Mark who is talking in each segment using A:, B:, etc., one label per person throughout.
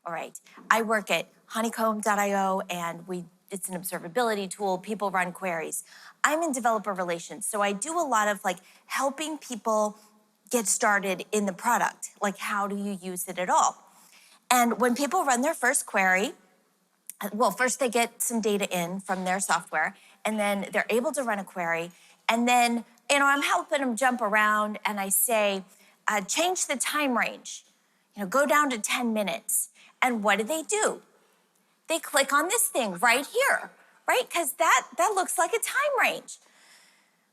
A: All right, I work at Honeycomb.io, and it's an observability tool. People run queries. I'm in developer relations, so I do a lot of helping people get started in the product. Like, how do you use it at all? And when people run their first query, well, first they get some data in from their software, and then they're able to run a query. And then, I'm helping them jump around, and I say, change the time range. Go down to 10 minutes. And what do? They click on this thing right here, right? Because that looks like a time range.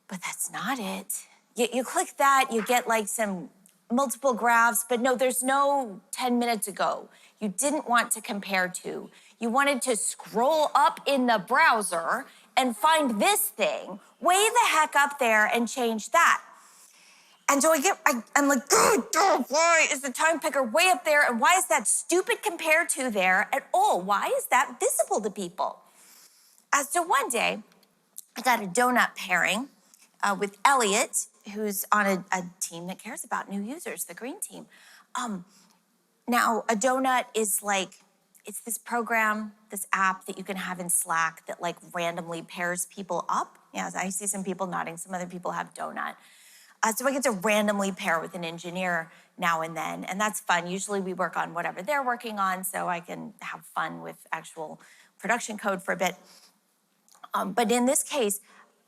A: But that's not it. You click that, you get some multiple graphs, but no, there's no 10 minutes ago. You didn't want to compare to. You wanted to scroll up in the browser and find this thing way the heck up there and change that. And so I'm like, why is the time picker way up there? And why is that stupid compare to there at all? Why is that visible to people? So one day, I got a donut pairing with Elliot, who's on a team that cares about new users, the green team. Now, a donut is it's this program, this app that you can have in Slack that randomly pairs people up. Yeah, I see some people nodding, some other people have donut. So I get to randomly pair with an engineer now and then, and that's fun. Usually we work on whatever they're working on, so I can have fun with actual production code for a bit. But in this case,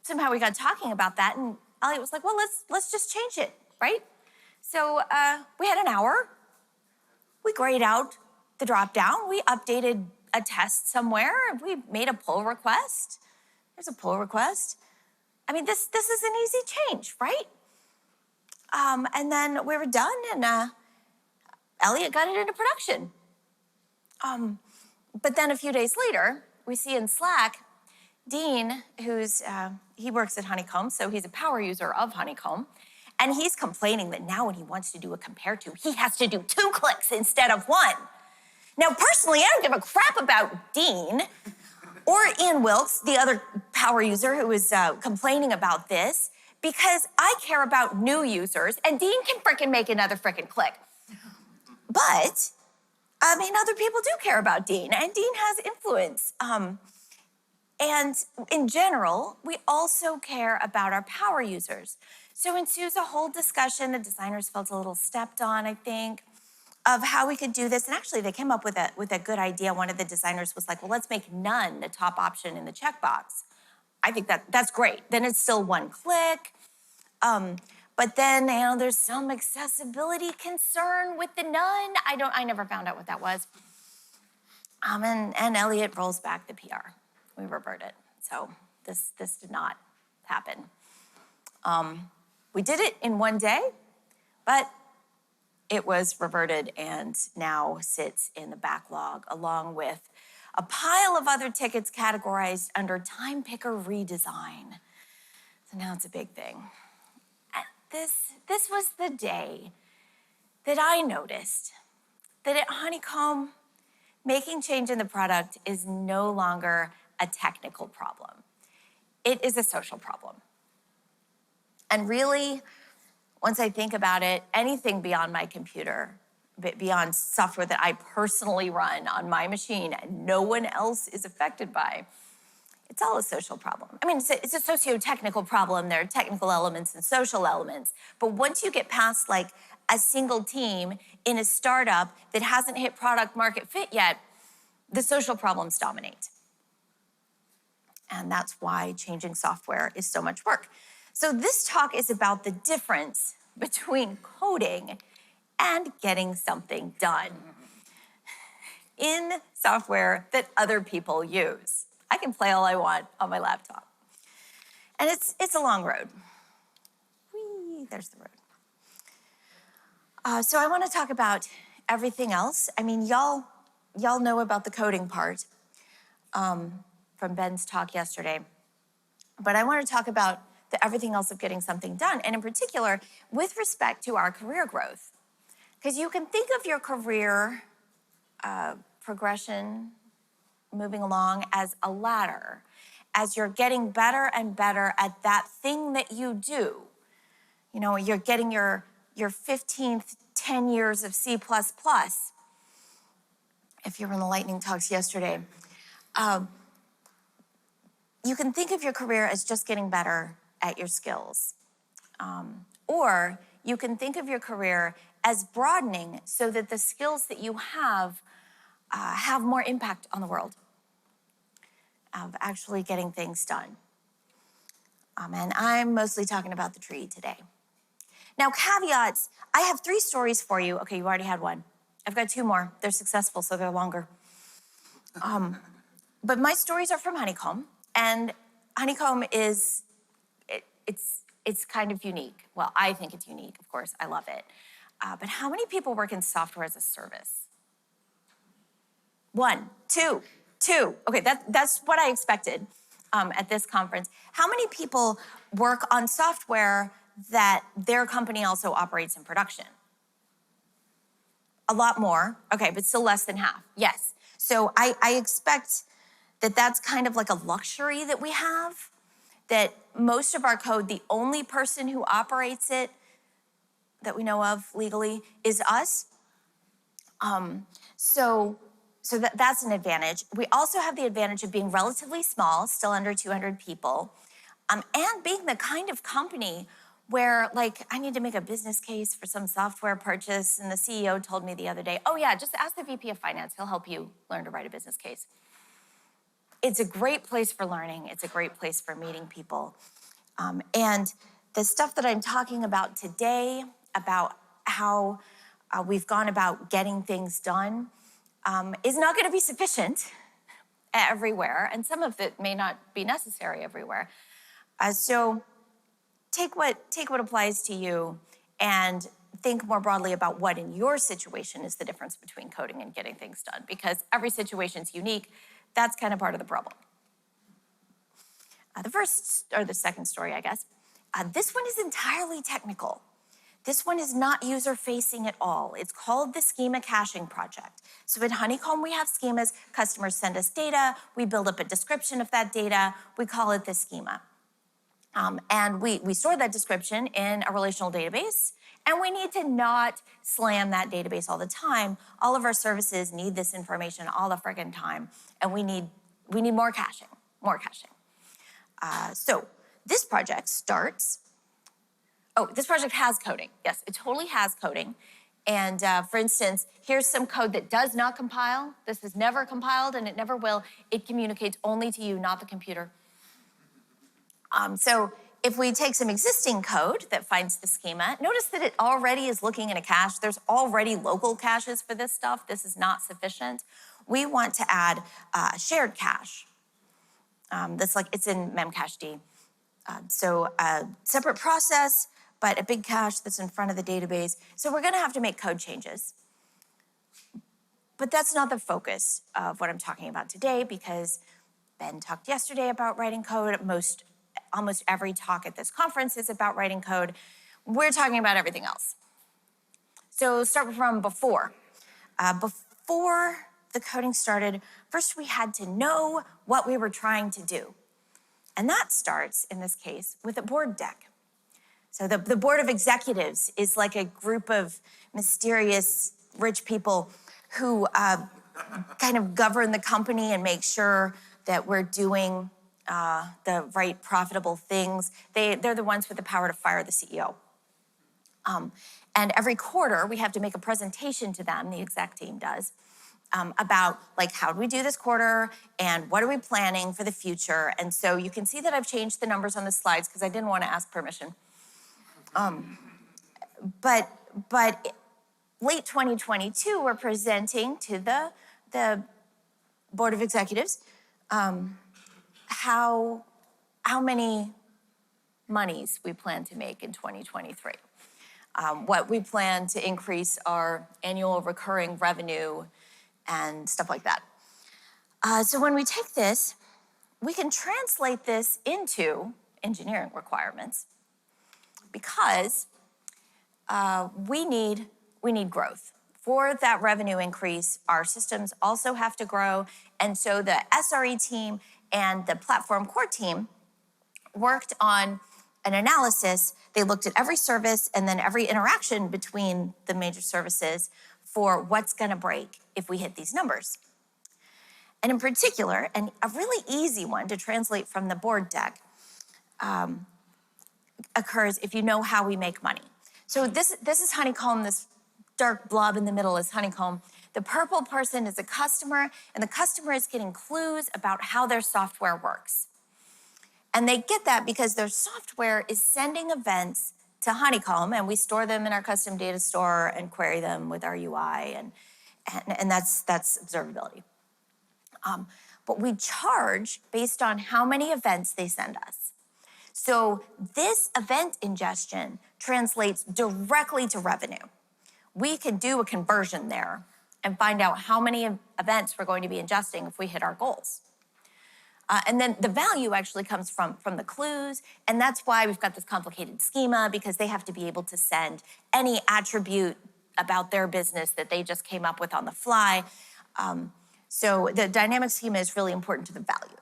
A: somehow we got talking about that, and Elliot was like, well, let's just change it, right? So we had an hour. We grayed out the dropdown. We updated a test somewhere. We made a pull request. There's a pull request. I mean, this is an easy change, right? And then we were done, and Elliot got it into production. But then a few days later, we see in Slack, Dean, he works at Honeycomb, so he's a power user of Honeycomb, and he's complaining that now when he wants to do a compare to, he has to do 2 clicks instead of 1. Now, personally, I don't give a crap about Dean or Ian Wilkes, the other power user who was complaining about this, because I care about new users, and Dean can frickin' make another frickin' click. But, other people do care about Dean, and Dean has influence. And in general, we also care about our power users. So ensues a whole discussion. The designers felt a little stepped on, I think, of how we could do this. And actually, they came up with a good idea. One of the designers was like, well, let's make none the top option in the checkbox. I think that's great. Then it's still 1 click. But then, there's some accessibility concern with the none. I never found out what that was. And Elliot rolls back the PR. We revert it. So this did not happen. We did it in 1 day, but it was reverted and now sits in the backlog along with a pile of other tickets categorized under time picker redesign. So now it's a big thing. This was the day that I noticed that at Honeycomb, making change in the product is no longer a technical problem. It is a social problem. And really, once I think about it, anything beyond my computer, beyond software that I personally run on my machine and no one else is affected by, it's all a social problem. It's a sociotechnical problem. There are technical elements and social elements. But once you get past a single team in a startup that hasn't hit product market fit yet, the social problems dominate. And that's why changing software is so much work. So this talk is about the difference between coding and getting something done in software that other people use. I can play all I want on my laptop. And it's a long road. Whee, there's the road. So I want to talk about everything else. Y'all know about the coding part from Ben's talk yesterday. But I want to talk about the everything else of getting something done, and in particular, with respect to our career growth. Because you can think of your career progression moving along as a ladder, as you're getting better and better at that thing that you do. You're getting your 15th 10 years of C++. if you were in the lightning talks yesterday, you can think of your career as just getting better at your skills. Or you can think of your career as broadening so that the skills that you have more impact on the world, of actually getting things done. And I'm mostly talking about the tree today. Now, caveats, I have 3 stories for you. Okay, you already had one. I've got 2 more. They're successful, so they're longer. But my stories are from Honeycomb, and Honeycomb is, it's kind of unique. Well, I think it's unique, of course, I love it. But how many people work in software as a service? 1, 2. Okay, that's what I expected at this conference. How many people work on software that their company also operates in production? A lot more, okay, but still less than half, yes. So I expect that that's kind of like a luxury that we have, that most of our code, the only person who operates it that we know of legally is us. So that's an advantage. We also have the advantage of being relatively small, still under 200 people, and being the kind of company where, like, I need to make a business case for some software purchase, and the CEO told me the other day, oh yeah, just ask the VP of Finance, he'll help you learn to write a business case. It's a great place for learning. It's a great place for meeting people. And the stuff that I'm talking about today, about how we've gone about getting things done, is not going to be sufficient everywhere, and some of it may not be necessary everywhere. So take what applies to you and think more broadly about what in your situation is the difference between coding and getting things done, because every situation's unique. That's kind of part of the problem. The second story, I guess. This one is entirely technical. This one is not user-facing at all. It's called the Schema Caching Project. So at Honeycomb, we have schemas. Customers send us data. We build up a description of that data. We call it the schema. And we store that description in a relational database, and we need to not slam that database all the time. All of our services need this information all the friggin' time, and we need more caching, So this project starts. Oh, this project has coding. Yes, it totally has coding. And for instance, here's some code that does not compile. This is never compiled, and it never will. It communicates only to you, not the computer. So if we take some existing code that finds the schema, notice that it already is looking in a cache. There's already local caches for this stuff. This is not sufficient. We want to add a shared cache. It's in memcached. So a separate process, but a big cache that's in front of the database. So we're gonna have to make code changes. But that's not the focus of what I'm talking about today, because Ben talked yesterday about writing code. Almost every talk at this conference is about writing code. We're talking about everything else. So start from before. Before the coding started, first we had to know what we were trying to do. And that starts, in this case, with a board deck. So the board of executives is like a group of mysterious rich people who kind of govern the company and make sure that we're doing the right profitable things. They're the ones with the power to fire the CEO. And every quarter, we have to make a presentation to them, the exec team does, about like, how do we do this quarter and what are we planning for the future? And so you can see that I've changed the numbers on the slides because I didn't want to ask permission. But late 2022, we're presenting to the board of executives how many monies we plan to make in 2023. What we plan to increase our annual recurring revenue and stuff like that. So when we take this, we can translate this into engineering requirements, because we need growth. For that revenue increase, our systems also have to grow, and so the SRE team and the platform core team worked on an analysis. They looked at every service and then every interaction between the major services for what's gonna break if we hit these numbers. And in particular, and a really easy one to translate from the board deck, occurs if you know how we make money. So this is Honeycomb, this dark blob in the middle is Honeycomb. The purple person is a customer, and the customer is getting clues about how their software works. And they get that because their software is sending events to Honeycomb, and we store them in our custom data store and query them with our UI, and that's observability. But we charge based on how many events they send us. So this event ingestion translates directly to revenue. We can do a conversion there and find out how many events we're going to be ingesting if we hit our goals. And then the value actually comes from the clues, and that's why we've got this complicated schema, because they have to be able to send any attribute about their business that they just came up with on the fly. So the dynamic schema is really important to the value.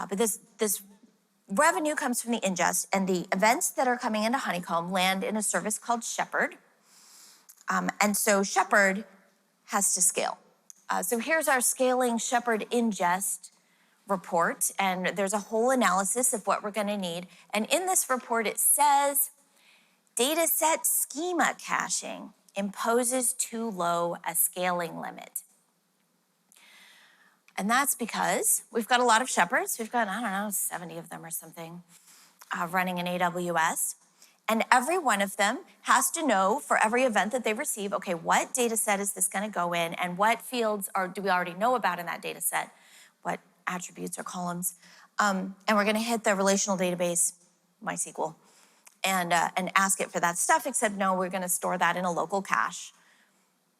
A: But this revenue comes from the ingest, and the events that are coming into Honeycomb land in a service called Shepherd. And so Shepherd has to scale. So here's our scaling Shepherd ingest report, and there's a whole analysis of what we're gonna need. And in this report, it says, dataset schema caching imposes too low a scaling limit. And that's because we've got a lot of Shepherds. We've got, I don't know, 70 of them or something running in AWS. And every one of them has to know for every event that they receive, okay, what data set is this gonna go in, and what fields do we already know about in that data set, what attributes or columns. And we're gonna hit the relational database, MySQL, and ask it for that stuff, except no, we're gonna store that in a local cache,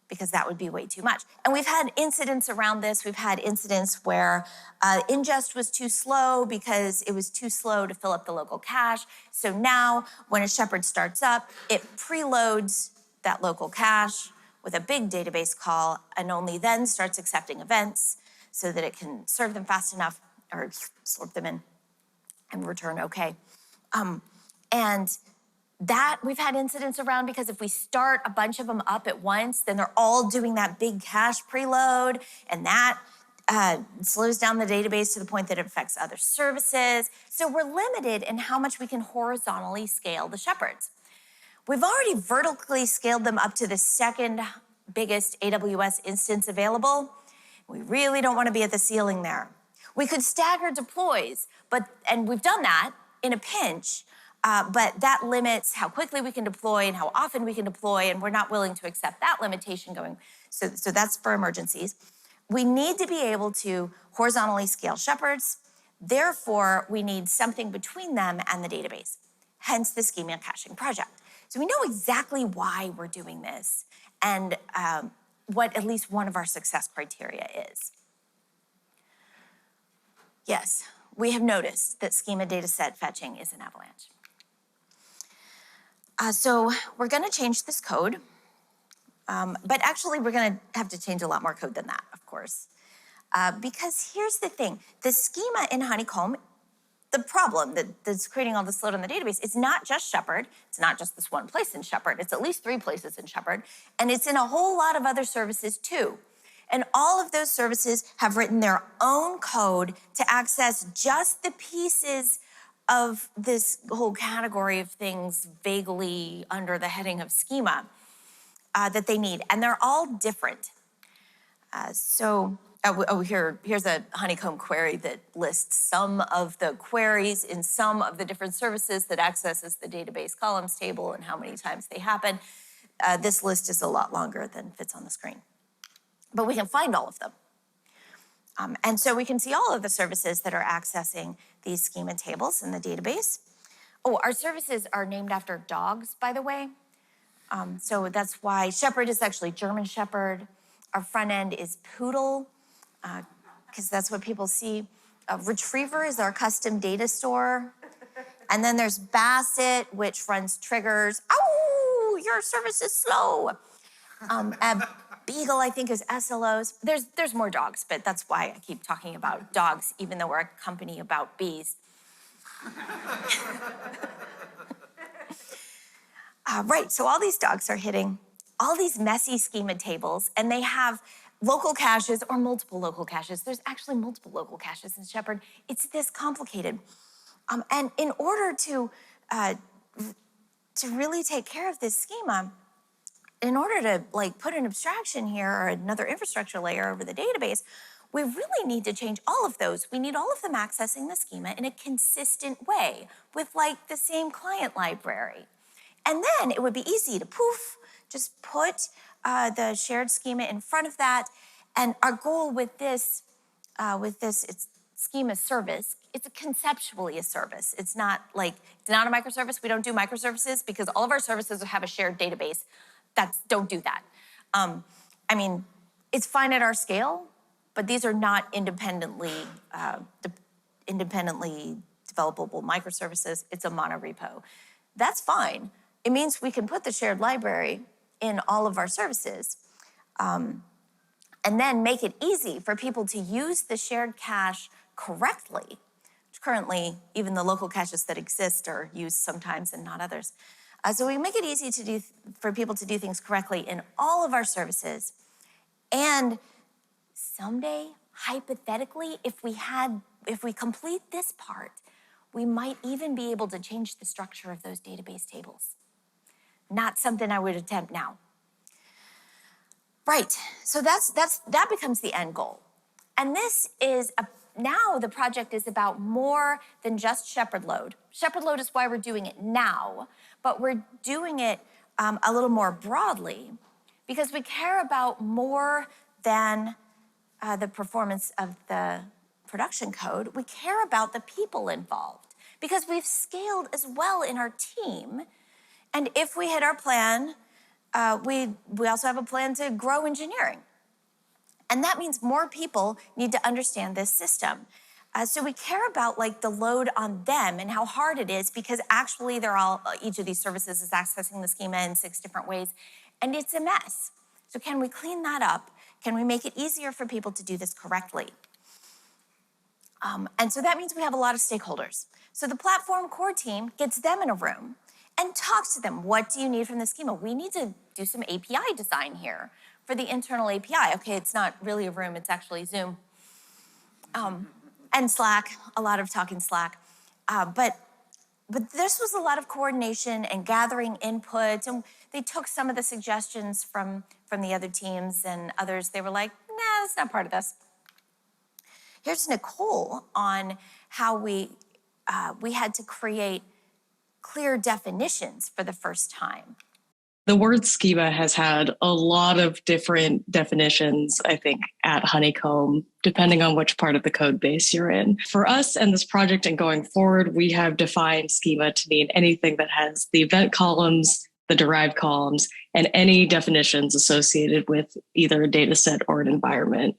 A: because that would be way too much. And we've had incidents around this. We've had incidents where ingest was too slow because it was too slow to fill up the local cache. So now when a Shepherd starts up, it preloads that local cache with a big database call, and only then starts accepting events so that it can serve them fast enough or slurp them in and return okay. And that we've had incidents around because if we start a bunch of them up at once, then they're all doing that big cache preload, and that slows down the database to the point that it affects other services. So we're limited in how much we can horizontally scale the Shepherds. We've already vertically scaled them up to the second biggest AWS instance available. We really don't want to be at the ceiling there. We could stagger deploys, and we've done that in a pinch, but that limits how quickly we can deploy and how often we can deploy, and we're not willing to accept that limitation going. So that's for emergencies. We need to be able to horizontally scale Shepherds. Therefore, we need something between them and the database, hence the schema caching project. So we know exactly why we're doing this and what at least one of our success criteria is. Yes, we have noticed that schema dataset fetching is an avalanche. So we're gonna change this code, but actually we're gonna have to change a lot more code than that, of course. Because here's the thing, the schema in Honeycomb, the problem that's creating all this load on the database, it's not just Shepherd, it's not just this one place in Shepherd, it's at least 3 places in Shepherd, and it's in a whole lot of other services too. And all of those services have written their own code to access just the pieces of this whole category of things vaguely under the heading of schema that they need. And they're all different. Here's a Honeycomb query that lists some of the queries in some of the different services that accesses the database columns table and how many times they happen. This list is a lot longer than fits on the screen. But we can find all of them. And so we can see all of the services that are accessing these schema tables in the database. Oh, our services are named after dogs, by the way. So that's why Shepherd is actually German Shepherd. Our front end is Poodle, because that's what people see. Retriever is our custom data store. And then there's Basset, which runs triggers. Oh, your service is slow. Beagle, I think, is SLOs. There's more dogs, but that's why I keep talking about dogs, even though we're a company about bees. Right, so all these dogs are hitting all these messy schema tables, and they have local caches or multiple local caches. There's actually multiple local caches in Shepherd. It's this complicated. And in order to really take care of this schema, in order to like put an abstraction here or another infrastructure layer over the database, we really need to change all of those. We need all of them accessing the schema in a consistent way with like the same client library. And then it would be easy to just put the shared schema in front of that. And our goal with this, it's schema service, it's conceptually a service. It's not a microservice. We don't do microservices because all of our services have a shared database. Don't do that. I mean, it's fine at our scale, but these are not independently developable microservices. It's a monorepo. That's fine. It means we can put the shared library in all of our services and then make it easy for people to use the shared cache correctly. Currently, even the local caches that exist are used sometimes and not others. So we make it easy for people to do things correctly in all of our services. And someday, hypothetically, if we complete this part, we might even be able to change the structure of those database tables. Not something I would attempt now. Right, so that becomes the end goal. And now the project is about more than just Shepherd Load. Shepherd Load is why we're doing it now, but we're doing it a little more broadly because we care about more than the performance of the production code. We care about the people involved because we've scaled as well in our team. And if we hit our plan, we also have a plan to grow engineering. And that means more people need to understand this system. So we care about like the load on them and how hard it is because actually each of these services is accessing the schema in 6 different ways and it's a mess. So can we clean that up? Can we make it easier for people to do this correctly? And so that means we have a lot of stakeholders. So the platform core team gets them in a room and talks to them. What do you need from the schema? We need to do some API design here for the internal API. Okay, it's not really a room, it's actually Zoom. And Slack, a lot of talk in Slack. But this was a lot of coordination and gathering input, and they took some of the suggestions from the other teams and others. They were like, nah, that's not part of this. Here's Nicole on how we had to create clear definitions for the first time.
B: The word schema has had a lot of different definitions, I think, at Honeycomb, depending on which part of the code base you're in. For us and this project and going forward, we have defined schema to mean anything that has the event columns, the derived columns, and any definitions associated with either a data set or an environment.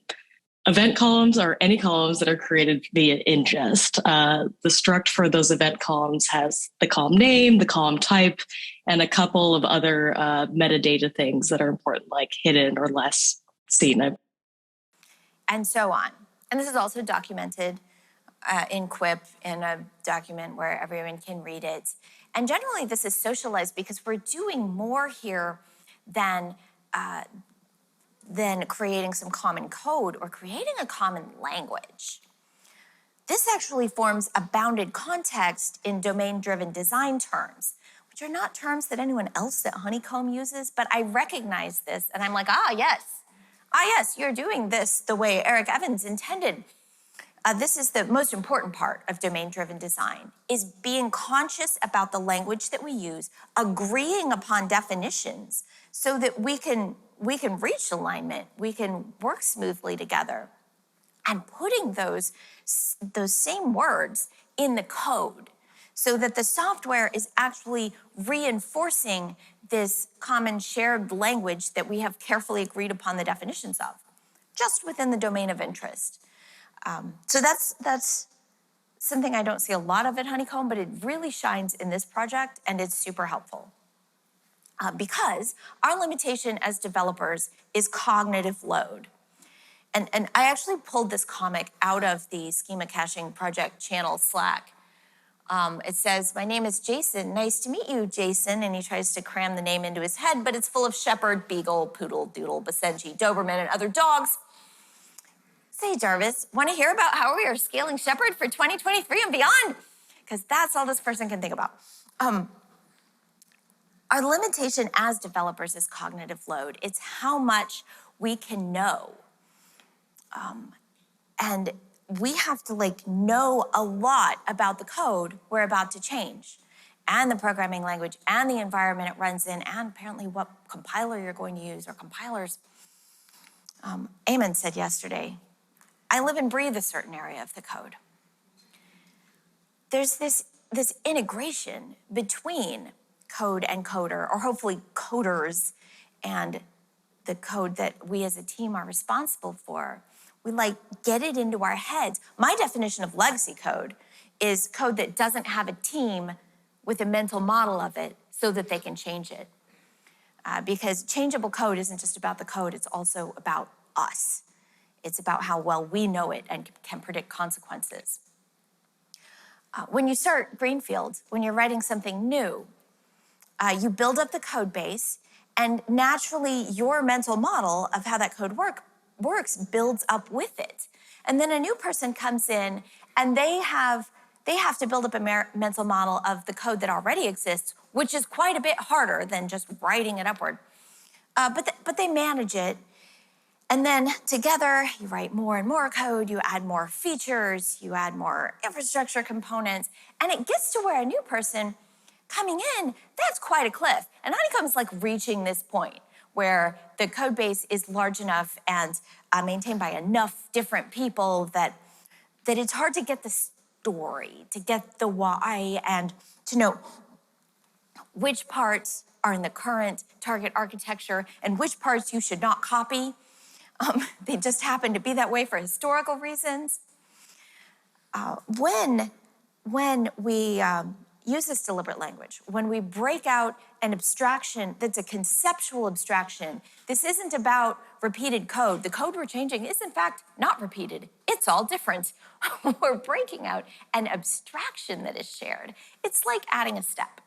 B: Event columns are any columns that are created via ingest. The struct for those event columns has the column name, the column type, and a couple of other metadata things that are important, like hidden or less seen.
A: And so on. And this is also documented in Quip in a document where everyone can read it. And generally, this is socialized because we're doing more here than creating some common code or creating a common language. This actually forms a bounded context in domain-driven design terms, which are not terms that anyone else at Honeycomb uses, but I recognize this and I'm like, yes, you're doing this the way Eric Evans intended. This is the most important part of domain-driven design, is being conscious about the language that we use, agreeing upon definitions so that we can reach alignment, we can work smoothly together, and putting those same words in the code so that the software is actually reinforcing this common shared language that we have carefully agreed upon the definitions of, just within the domain of interest. So that's something I don't see a lot of at Honeycomb, but it really shines in this project, and it's super helpful. Because our limitation as developers is cognitive load. And I actually pulled this comic out of the schema caching project channel Slack. It says, my name is Jason. Nice to meet you, Jason. And he tries to cram the name into his head, but it's full of shepherd, beagle, poodle, doodle, basenji, Doberman, and other dogs. Say, Jarvis, want to hear about how we are scaling shepherd for 2023 and beyond? Because that's all this person can think about. Our limitation as developers is cognitive load. It's how much we can know. And we have to know a lot about the code we're about to change, and the programming language, and the environment it runs in, and apparently what compiler you're going to use, or compilers. Eamon said yesterday, I live and breathe a certain area of the code. There's this integration between code and coder, or hopefully coders, and the code that we as a team are responsible for. We get it into our heads. My definition of legacy code is code that doesn't have a team with a mental model of it so that they can change it. Because changeable code isn't just about the code, it's also about us. It's about how well we know it and can predict consequences. When you start greenfield, when you're writing something new, you build up the code base, and naturally your mental model of how that code works builds up with it. And then a new person comes in and they have to build up a mental model of the code that already exists, which is quite a bit harder than just writing it upward. But they manage it. And then together, you write more and more code, you add more features, you add more infrastructure components, and it gets to where a new person coming in, that's quite a cliff. And Honeycomb's reaching this point where the code base is large enough and maintained by enough different people that it's hard to get the story, to get the why, and to know which parts are in the current target architecture and which parts you should not copy. They just happen to be that way for historical reasons. When we use this deliberate language, when we break out an abstraction that's a conceptual abstraction, this isn't about repeated code. The code we're changing is, in fact, not repeated. It's all different. We're breaking out an abstraction that is shared. It's like adding a step.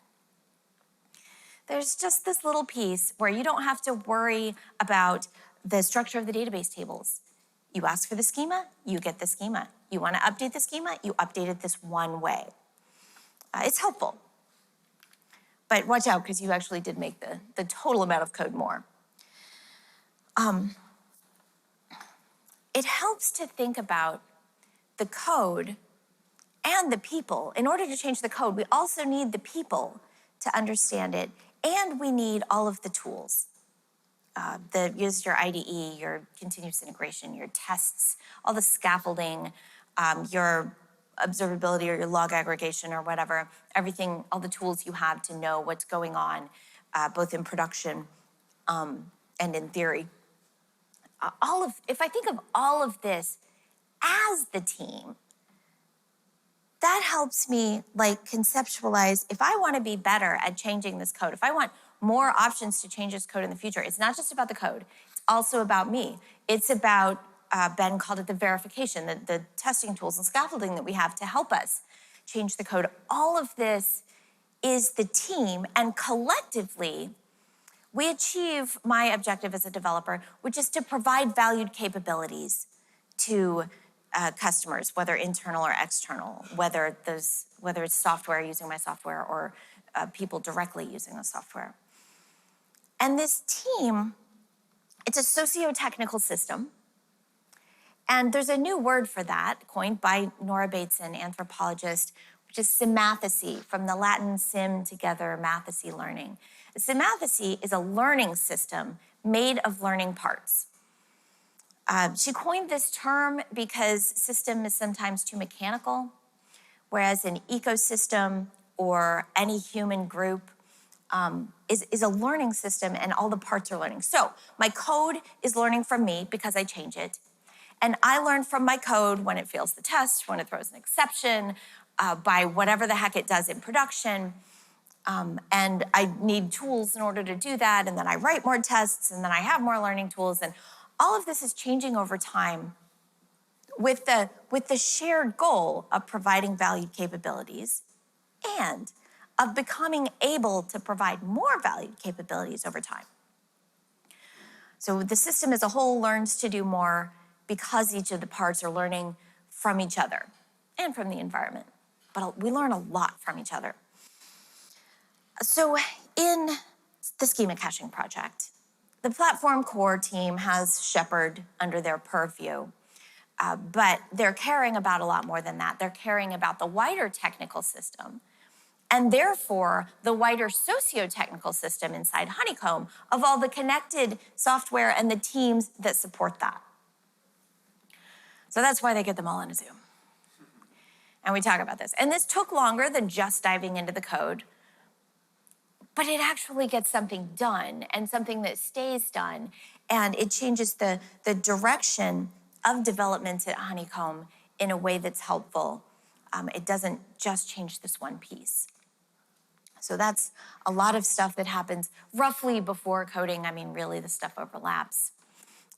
A: There's just this little piece where you don't have to worry about the structure of the database tables. You ask for the schema, you get the schema. You want to update the schema, you update it this one way. It's helpful. But watch out, because you actually did make the total amount of code more. It helps to think about the code and the people. In order to change the code, we also need the people to understand it, and we need all of the tools. Use your IDE, your continuous integration, your tests, all the scaffolding, your observability or your log aggregation or whatever, everything, all the tools you have to know what's going on, both in production and in theory. If I think of all of this as the team, that helps me conceptualize, if I want to be better at changing this code, if I want more options to change this code in the future, it's not just about the code, it's also about me. It's about, Ben called it the verification, the testing tools and scaffolding that we have to help us change the code. All of this is the team, and collectively, we achieve my objective as a developer, which is to provide valued capabilities to customers, whether internal or external, whether it's software using my software or people directly using the software. And this team, it's a sociotechnical system. And there's a new word for that, coined by Nora Bateson, anthropologist, which is symmathecist, from the Latin sim, together, mathesy, learning. Symmathecist is a learning system made of learning parts. She coined this term because system is sometimes too mechanical, whereas an ecosystem or any human group is a learning system, and all the parts are learning. So my code is learning from me because I change it. And I learn from my code when it fails the test, when it throws an exception, by whatever the heck it does in production. And I need tools in order to do that. And then I write more tests, and then I have more learning tools. And all of this is changing over time with the shared goal of providing valued capabilities and of becoming able to provide more valued capabilities over time. So the system as a whole learns to do more because each of the parts are learning from each other and from the environment. But we learn a lot from each other. So in the schema caching project, the platform core team has Shepherd under their purview, but they're caring about a lot more than that. They're caring about the wider technical system, and therefore the wider sociotechnical system inside Honeycomb of all the connected software and the teams that support that. So that's why they get them all in a Zoom. And we talk about this. And this took longer than just diving into the code, but it actually gets something done and something that stays done. And it changes the direction of development at Honeycomb in a way that's helpful. It doesn't just change this one piece. So that's a lot of stuff that happens roughly before coding. I mean, really the stuff overlaps.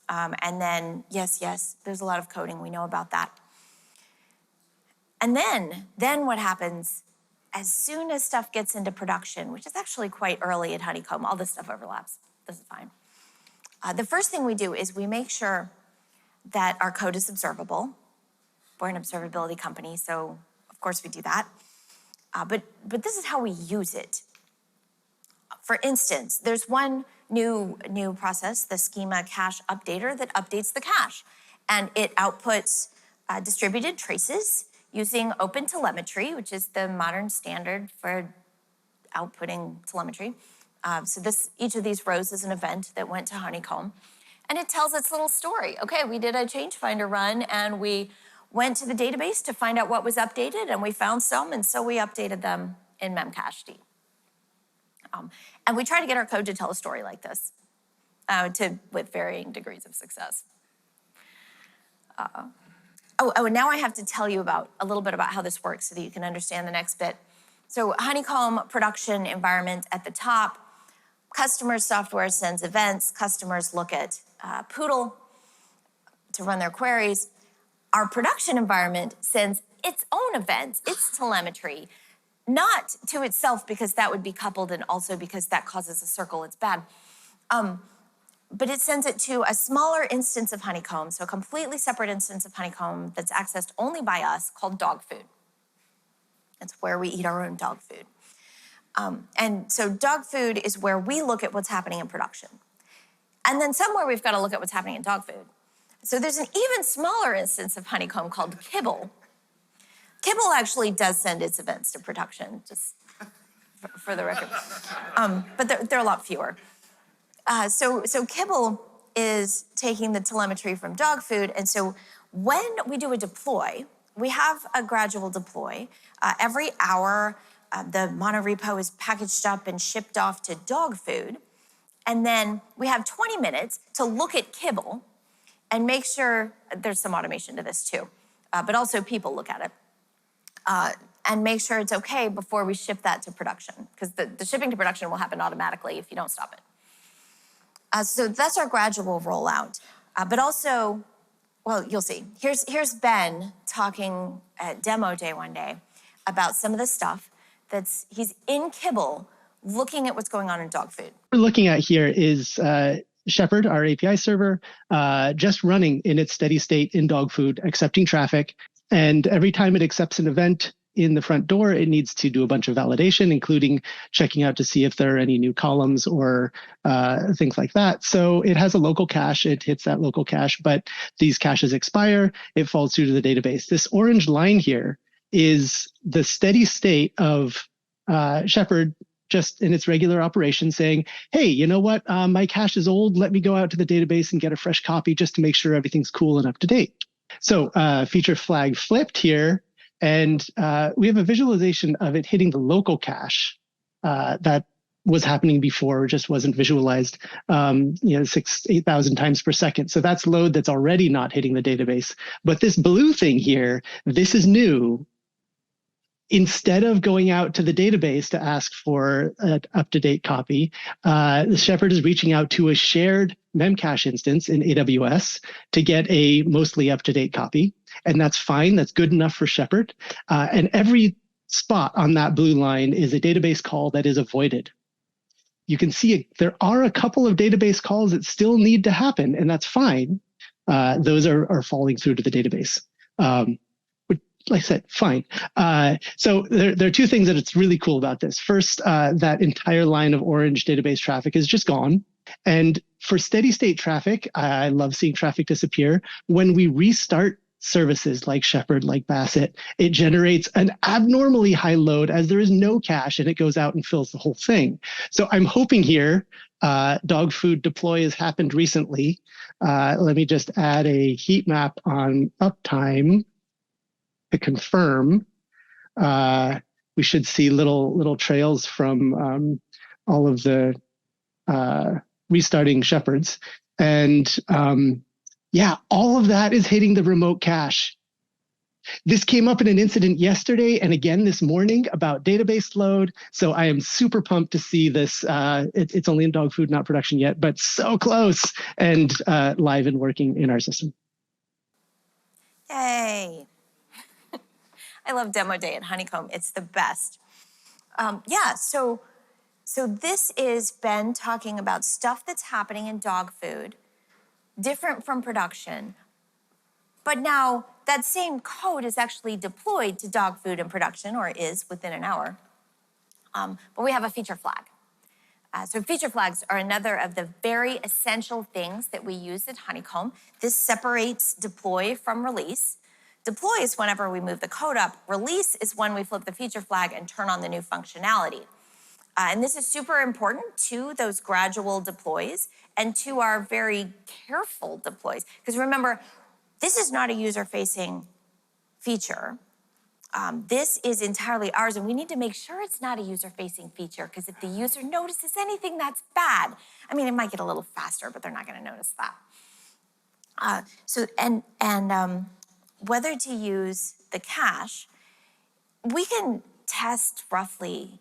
A: And then, yes, there's a lot of coding. We know about that. And then what happens as soon as stuff gets into production, which is actually quite early at Honeycomb, all this stuff overlaps. This is fine. The first thing we do is we make sure that our code is observable. We're an observability company, so of course we do that. But this is how we use it. For instance, there's one new process, the schema cache updater, that updates the cache. And it outputs distributed traces using OpenTelemetry, which is the modern standard for outputting telemetry. So each of these rows is an event that went to Honeycomb. And it tells its little story. Okay, we did a change finder run, and we went to the database to find out what was updated, and we found some, and so we updated them in memcached. And we try to get our code to tell a story like this, with varying degrees of success. And now I have to tell you a little bit about how this works so that you can understand the next bit. So Honeycomb production environment at the top, customer software sends events, customers look at Poodle to run their queries. Our production environment sends its own events, its telemetry, not to itself because that would be coupled and also because that causes a circle, it's bad. But it sends it to a smaller instance of Honeycomb, so a completely separate instance of Honeycomb that's accessed only by us called dog food. It's where we eat our own dog food. And so dog food is where we look at what's happening in production. And then somewhere we've got to look at what's happening in dog food. So there's an even smaller instance of Honeycomb called Kibble. Kibble actually does send its events to production, just for the record. But there are a lot fewer. So Kibble is taking the telemetry from dog food. And so when we do a deploy, we have a gradual deploy. Every hour, the monorepo is packaged up and shipped off to dog food. And then we have 20 minutes to look at Kibble and make sure, there's some automation to this too, but also people look at it, and make sure it's okay before we ship that to production, because the shipping to production will happen automatically if you don't stop it. So that's our gradual rollout. But also, well, you'll see. Here's Ben talking at demo day one day about some of the stuff he's in Kibble looking at what's going on in dog food.
C: What we're looking at here is Shepherd, our API server, just running in its steady state in dog food, accepting traffic. And every time it accepts an event in the front door, it needs to do a bunch of validation, including checking out to see if there are any new columns or things like that. So it has a local cache. It hits that local cache, but these caches expire. It falls through to the database. This orange line here is the steady state of Shepherd just in its regular operation saying, hey, you know what? My cache is old. Let me go out to the database and get a fresh copy just to make sure everything's cool and up to date. So feature flag flipped here. And we have a visualization of it hitting the local cache that was happening before, just wasn't visualized, 8,000 times per second. So that's load that's already not hitting the database. But this blue thing here, this is new. Instead of going out to the database to ask for an up-to-date copy, the Shepherd is reaching out to a shared Memcache instance in AWS to get a mostly up-to-date copy. And that's fine. That's good enough for Shepherd. And every spot on that blue line is a database call that is avoided. You can see there are a couple of database calls that still need to happen, and that's fine. Those are falling through to the database. Like I said, fine. So there are two things that it's really cool about this. First, that entire line of orange database traffic is just gone. And for steady state traffic, I love seeing traffic disappear. When we restart services like Shepherd, like Bassett, it generates an abnormally high load as there is no cache, and it goes out and fills the whole thing. So I'm hoping here, dog food deploy has happened recently. Let me just add a heat map on uptime to confirm. We should see little trails from all of the restarting Shepherds. And yeah, all of that is hitting the remote cache. This came up in an incident yesterday and again this morning about database load. So I am super pumped to see this. It's only in dog food, not production yet, but so close and live and working in our system.
A: Yay. I love demo day at Honeycomb. It's the best. Yeah, so this is Ben talking about stuff that's happening in dog food, different from production. But now that same code is actually deployed to dog food and production, or is within an hour. But we have a feature flag. So feature flags are another of the very essential things that we use at Honeycomb. This separates deploy from release. Deploy is whenever we move the code up. Release is when we flip the feature flag and turn on the new functionality. And this is super important to those gradual deploys and to our very careful deploys. Because remember, this is not a user-facing feature. This is entirely ours, and we need to make sure it's not a user-facing feature, because if the user notices anything, that's bad. I mean, it might get a little faster, but they're not going to notice that. Whether to use the cache, we can test roughly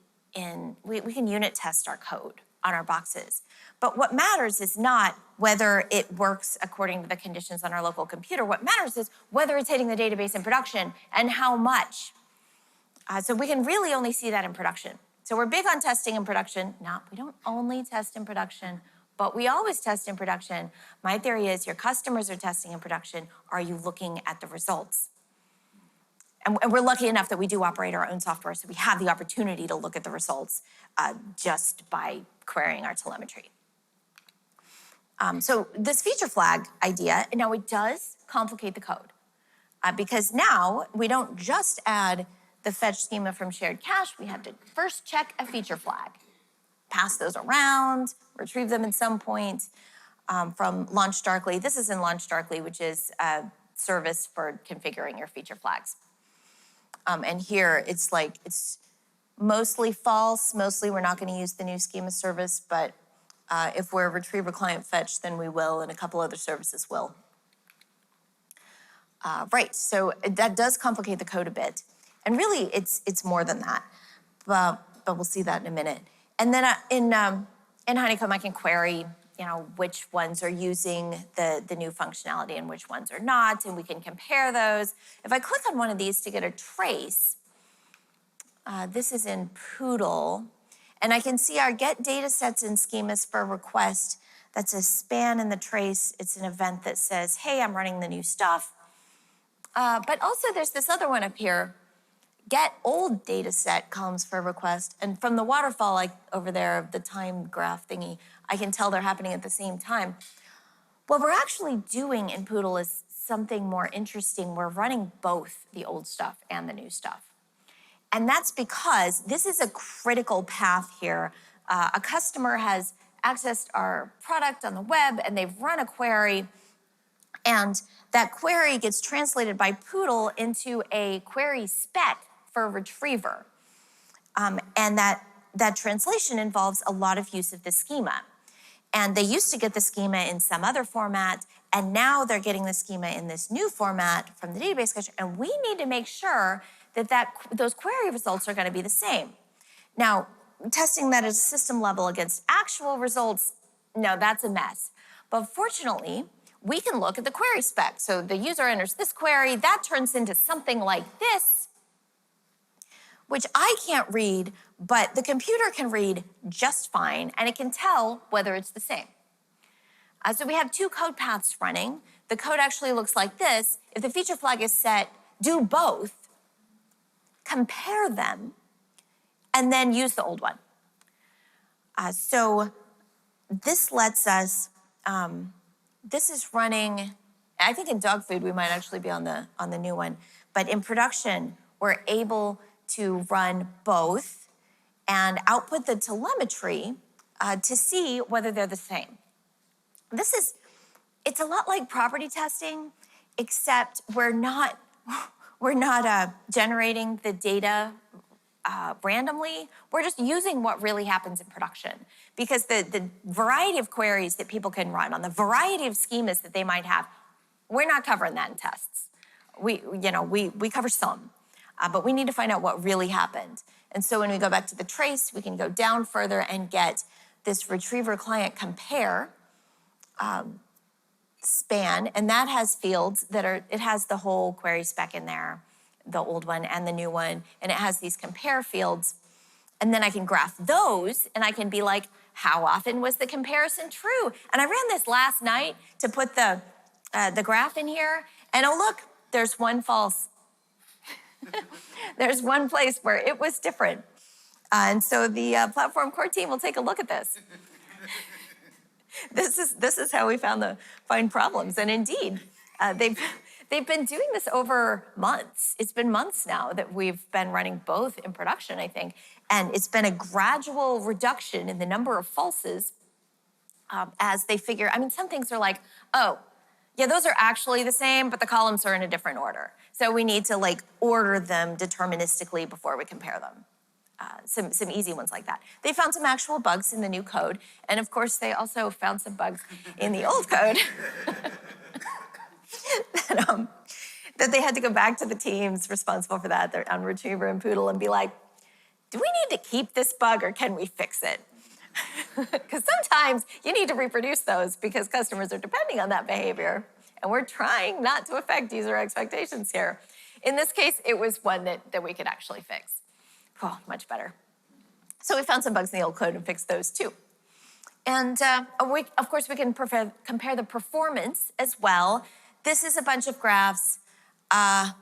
A: we can unit test our code on our boxes. But what matters is not whether it works according to the conditions on our local computer. What matters is whether it's hitting the database in production and how much. So we can really only see that in production. So we're big on testing in production. We don't only test in production, but we always test in production. My theory is your customers are testing in production. Are you looking at the results? And we're lucky enough that we do operate our own software, so we have the opportunity to look at the results just by querying our telemetry. So this feature flag idea, now it does complicate the code because now we don't just add the fetch schema from shared cache. We have to first check a feature flag, pass those around, retrieve them at some point from LaunchDarkly. This is in LaunchDarkly, which is a service for configuring your feature flags. And here it's mostly false. Mostly we're not going to use the new schema service, but if we're retriever client fetch, then we will, and a couple other services will. Right, so that does complicate the code a bit. And really, it's more than that, but we'll see that in a minute. And then in Honeycomb, I can query, which ones are using the new functionality and which ones are not, and we can compare those. If I click on one of these to get a trace, this is in Poodle, and I can see our get data sets and schemas for request. That's a span in the trace. It's an event that says, hey, I'm running the new stuff. But also there's this other one up here, get old data set columns for request. And from the waterfall over there, the time graph thingy, I can tell they're happening at the same time. What we're actually doing in Poodle is something more interesting. We're running both the old stuff and the new stuff. And that's because this is a critical path here. A customer has accessed our product on the web and they've run a query, and that query gets translated by Poodle into a query spec for retriever. And that translation involves a lot of use of the schema. And they used to get the schema in some other format, and now they're getting the schema in this new format from the database cache, and we need to make sure that those query results are going to be the same. Now, testing that at a system level against actual results, no, that's a mess. But fortunately, we can look at the query spec. So the user enters this query, that turns into something like this. which I can't read, but the computer can read just fine, and it can tell whether it's the same. So we have two code paths running. The code actually looks like this. If the feature flag is set, do both, compare them, and then use the old one. So this lets us, this is running, I think in dog food we might actually be on the new one, but in production we're able to run both and output the telemetry to see whether they're the same. It's a lot like property testing, except we're not generating the data randomly. We're just using what really happens in production, because the variety of queries that people can run on the variety of schemas that they might have, we're not covering that in tests. We cover some, but we need to find out what really happened. And so when we go back to the trace, we can go down further and get this retriever client compare span, and that has fields that it has the whole query spec in there, the old one and the new one, and it has these compare fields. And then I can graph those, and I can be like, how often was the comparison true? And I ran this last night to put the graph in here, and oh look, there's one false. There's one place where it was different. And so the platform core team will take a look at this. This is how we find problems, and indeed, they've been doing this over months. It's been months now that we've been running both in production, I think, and it's been a gradual reduction in the number of falses as they figure. I mean, some things are like, oh, yeah, those are actually the same, but the columns are in a different order, so we need to like order them deterministically before we compare them. Some easy ones like that. They found some actual bugs in the new code, and of course, they also found some bugs in the old code that they had to go back to the teams responsible for that, on Retriever and Poodle, and be like, do we need to keep this bug or can we fix it? Because sometimes you need to reproduce those because customers are depending on that behavior, and we're trying not to affect user expectations here. In this case, it was one that we could actually fix. Oh, much better. So we found some bugs in the old code and fixed those too. And of course, we can compare the performance as well. This is a bunch of graphs. I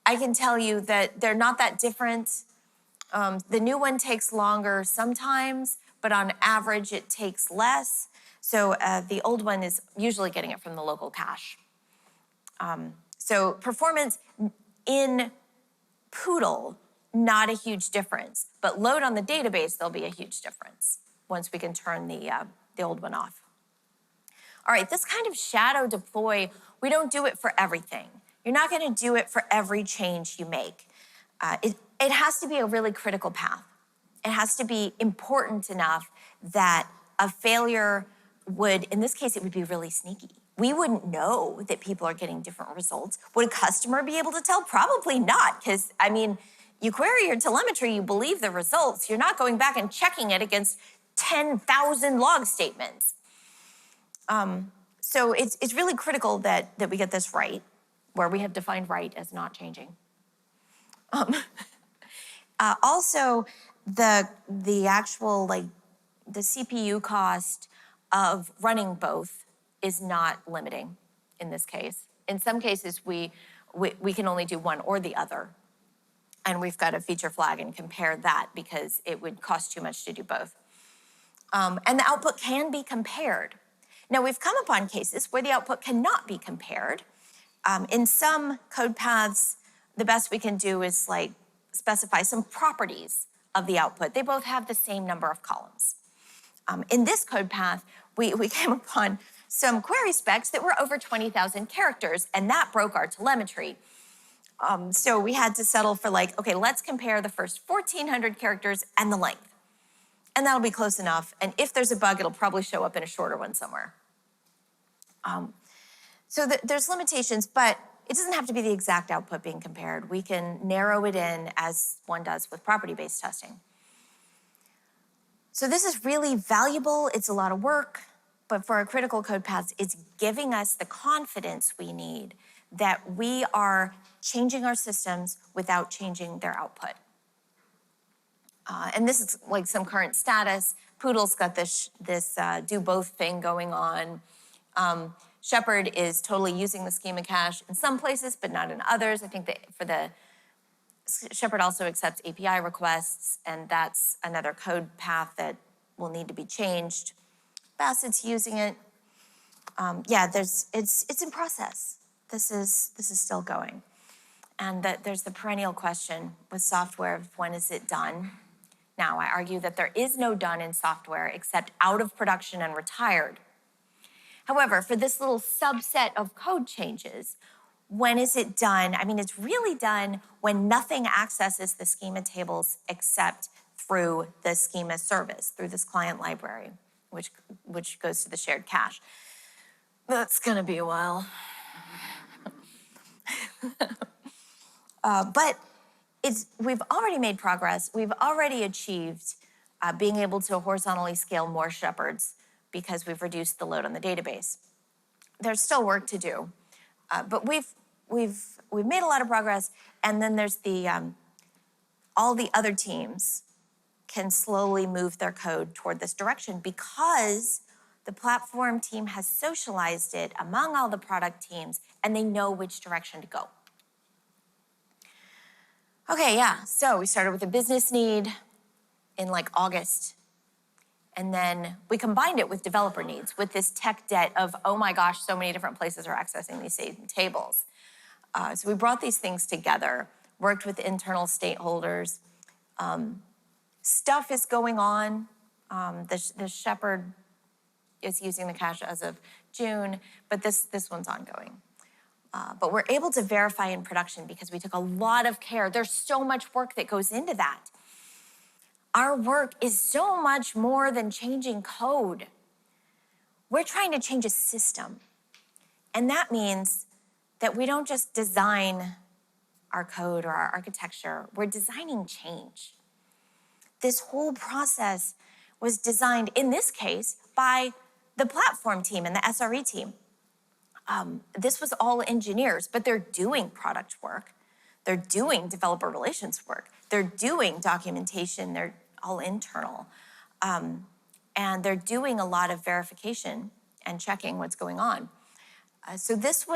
A: can tell you that they're not that different. The new one takes longer sometimes, but on average, it takes less. So the old one is usually getting it from the local cache. So performance in Poodle, not a huge difference, but load on the database, there'll be a huge difference once we can turn the old one off. All right, this kind of shadow deploy, we don't do it for everything. You're not gonna do it for every change you make. It has to be a really critical path. It has to be important enough that a failure would, in this case, it would be really sneaky. We wouldn't know that people are getting different results. Would a customer be able to tell? Probably not, because, I mean, you query your telemetry, you believe the results. You're not going back and checking it against 10,000 log statements. So it's really critical that we get this right, where we have defined right as not changing. Also, the actual, like, the CPU cost of running both is not limiting in this case. In some cases, we can only do one or the other. And we've got to feature flag and compare that because it would cost too much to do both. And the output can be compared. Now, we've come upon cases where the output cannot be compared. In some code paths, the best we can do is like specify some properties of the output. They both have the same number of columns. In this code path, we came upon some query specs that were over 20,000 characters, and that broke our telemetry. So we had to settle for like, okay, let's compare the first 1,400 characters and the length. And that'll be close enough. And if there's a bug, it'll probably show up in a shorter one somewhere. So there's limitations, but it doesn't have to be the exact output being compared. We can narrow it in as one does with property-based testing. So this is really valuable. It's a lot of work, but for our critical code paths, it's giving us the confidence we need that we are changing our systems without changing their output. And this is like some current status. Poodle's got this do both thing going on. Shepherd is totally using the schema cache in some places, but not in others. I think that for the Shepherd also accepts API requests, and that's another code path that will need to be changed. Bassett's using it. Yeah, it's in process. This is still going. And there's the perennial question with software of when is it done? Now, I argue that there is no done in software except out of production and retired. However, for this little subset of code changes, when is it done? I mean, it's really done when nothing accesses the schema tables except through the schema service, through this client library, which goes to the shared cache. That's gonna be a while. But we've already made progress. We've already achieved being able to horizontally scale more shepherds because we've reduced the load on the database. There's still work to do, but we've made a lot of progress. And then there's all the other teams can slowly move their code toward this direction because the platform team has socialized it among all the product teams, and they know which direction to go. Okay, yeah, so we started with a business need in like August. And then we combined it with developer needs, with this tech debt of, oh my gosh, so many different places are accessing these same tables. So we brought these things together, worked with internal stakeholders. Stuff is going on. The Shepherd is using the cache as of June, but this one's ongoing. But we're able to verify in production because we took a lot of care. There's so much work that goes into that. Our work is so much more than changing code. We're trying to change a system. And that means that we don't just design our code or our architecture, we're designing change. This whole process was designed, in this case, by the platform team and the SRE team. This was all engineers, but they're doing product work. They're doing developer relations work. They're doing documentation. They're all internal. And they're doing a lot of verification and checking what's going on. So this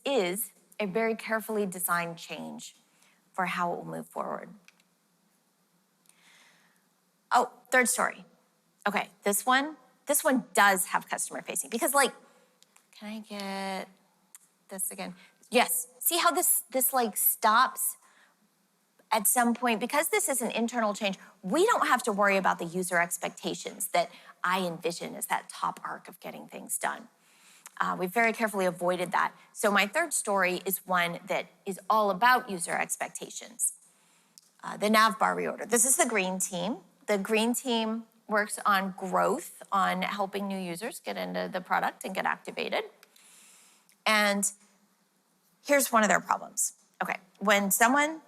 A: is a very carefully designed change for how it will move forward. Oh, third story. Okay, this one does have customer facing because like, can I get this again? Yes, see how this like stops at some point? Because this is an internal change, we don't have to worry about the user expectations that I envision as that top arc of getting things done. We've very carefully avoided that. So my third story is one that is all about user expectations. The navbar reorder. This is the green team. The green team works on growth, on helping new users get into the product and get activated. And here's one of their problems. Okay, when someone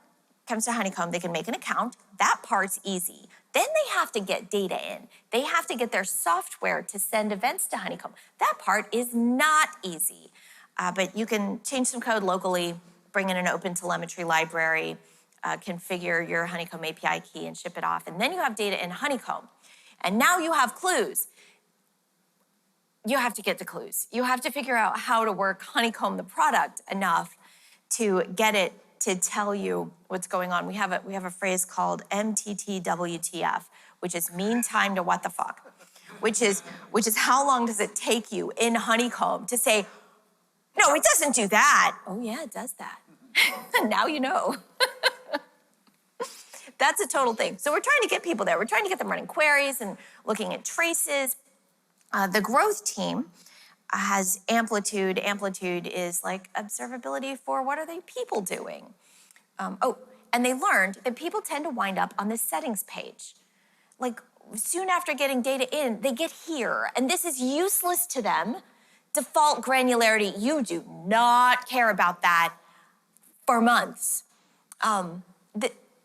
A: comes to Honeycomb, they can make an account. That part's easy. Then they have to get data in. They have to get their software to send events to Honeycomb. That part is not easy. But you can change some code locally, bring in an open telemetry library, configure your Honeycomb API key and ship it off. And then you have data in Honeycomb. And now you have clues. You have to get to clues. You have to figure out how to work Honeycomb, the product, enough to get it to tell you what's going on. We have a phrase called MTTWTF, which is mean time to what the fuck, which is how long does it take you in Honeycomb to say, no, it doesn't do that. Oh yeah, it does that. Now you know. That's a total thing. So we're trying to get people there. We're trying to get them running queries and looking at traces. The growth team has amplitude. Amplitude is like observability for what are they people doing. And they learned that people tend to wind up on the settings page. Like soon after getting data in, they get here, and this is useless to them. Default granularity, you do not care about that for months.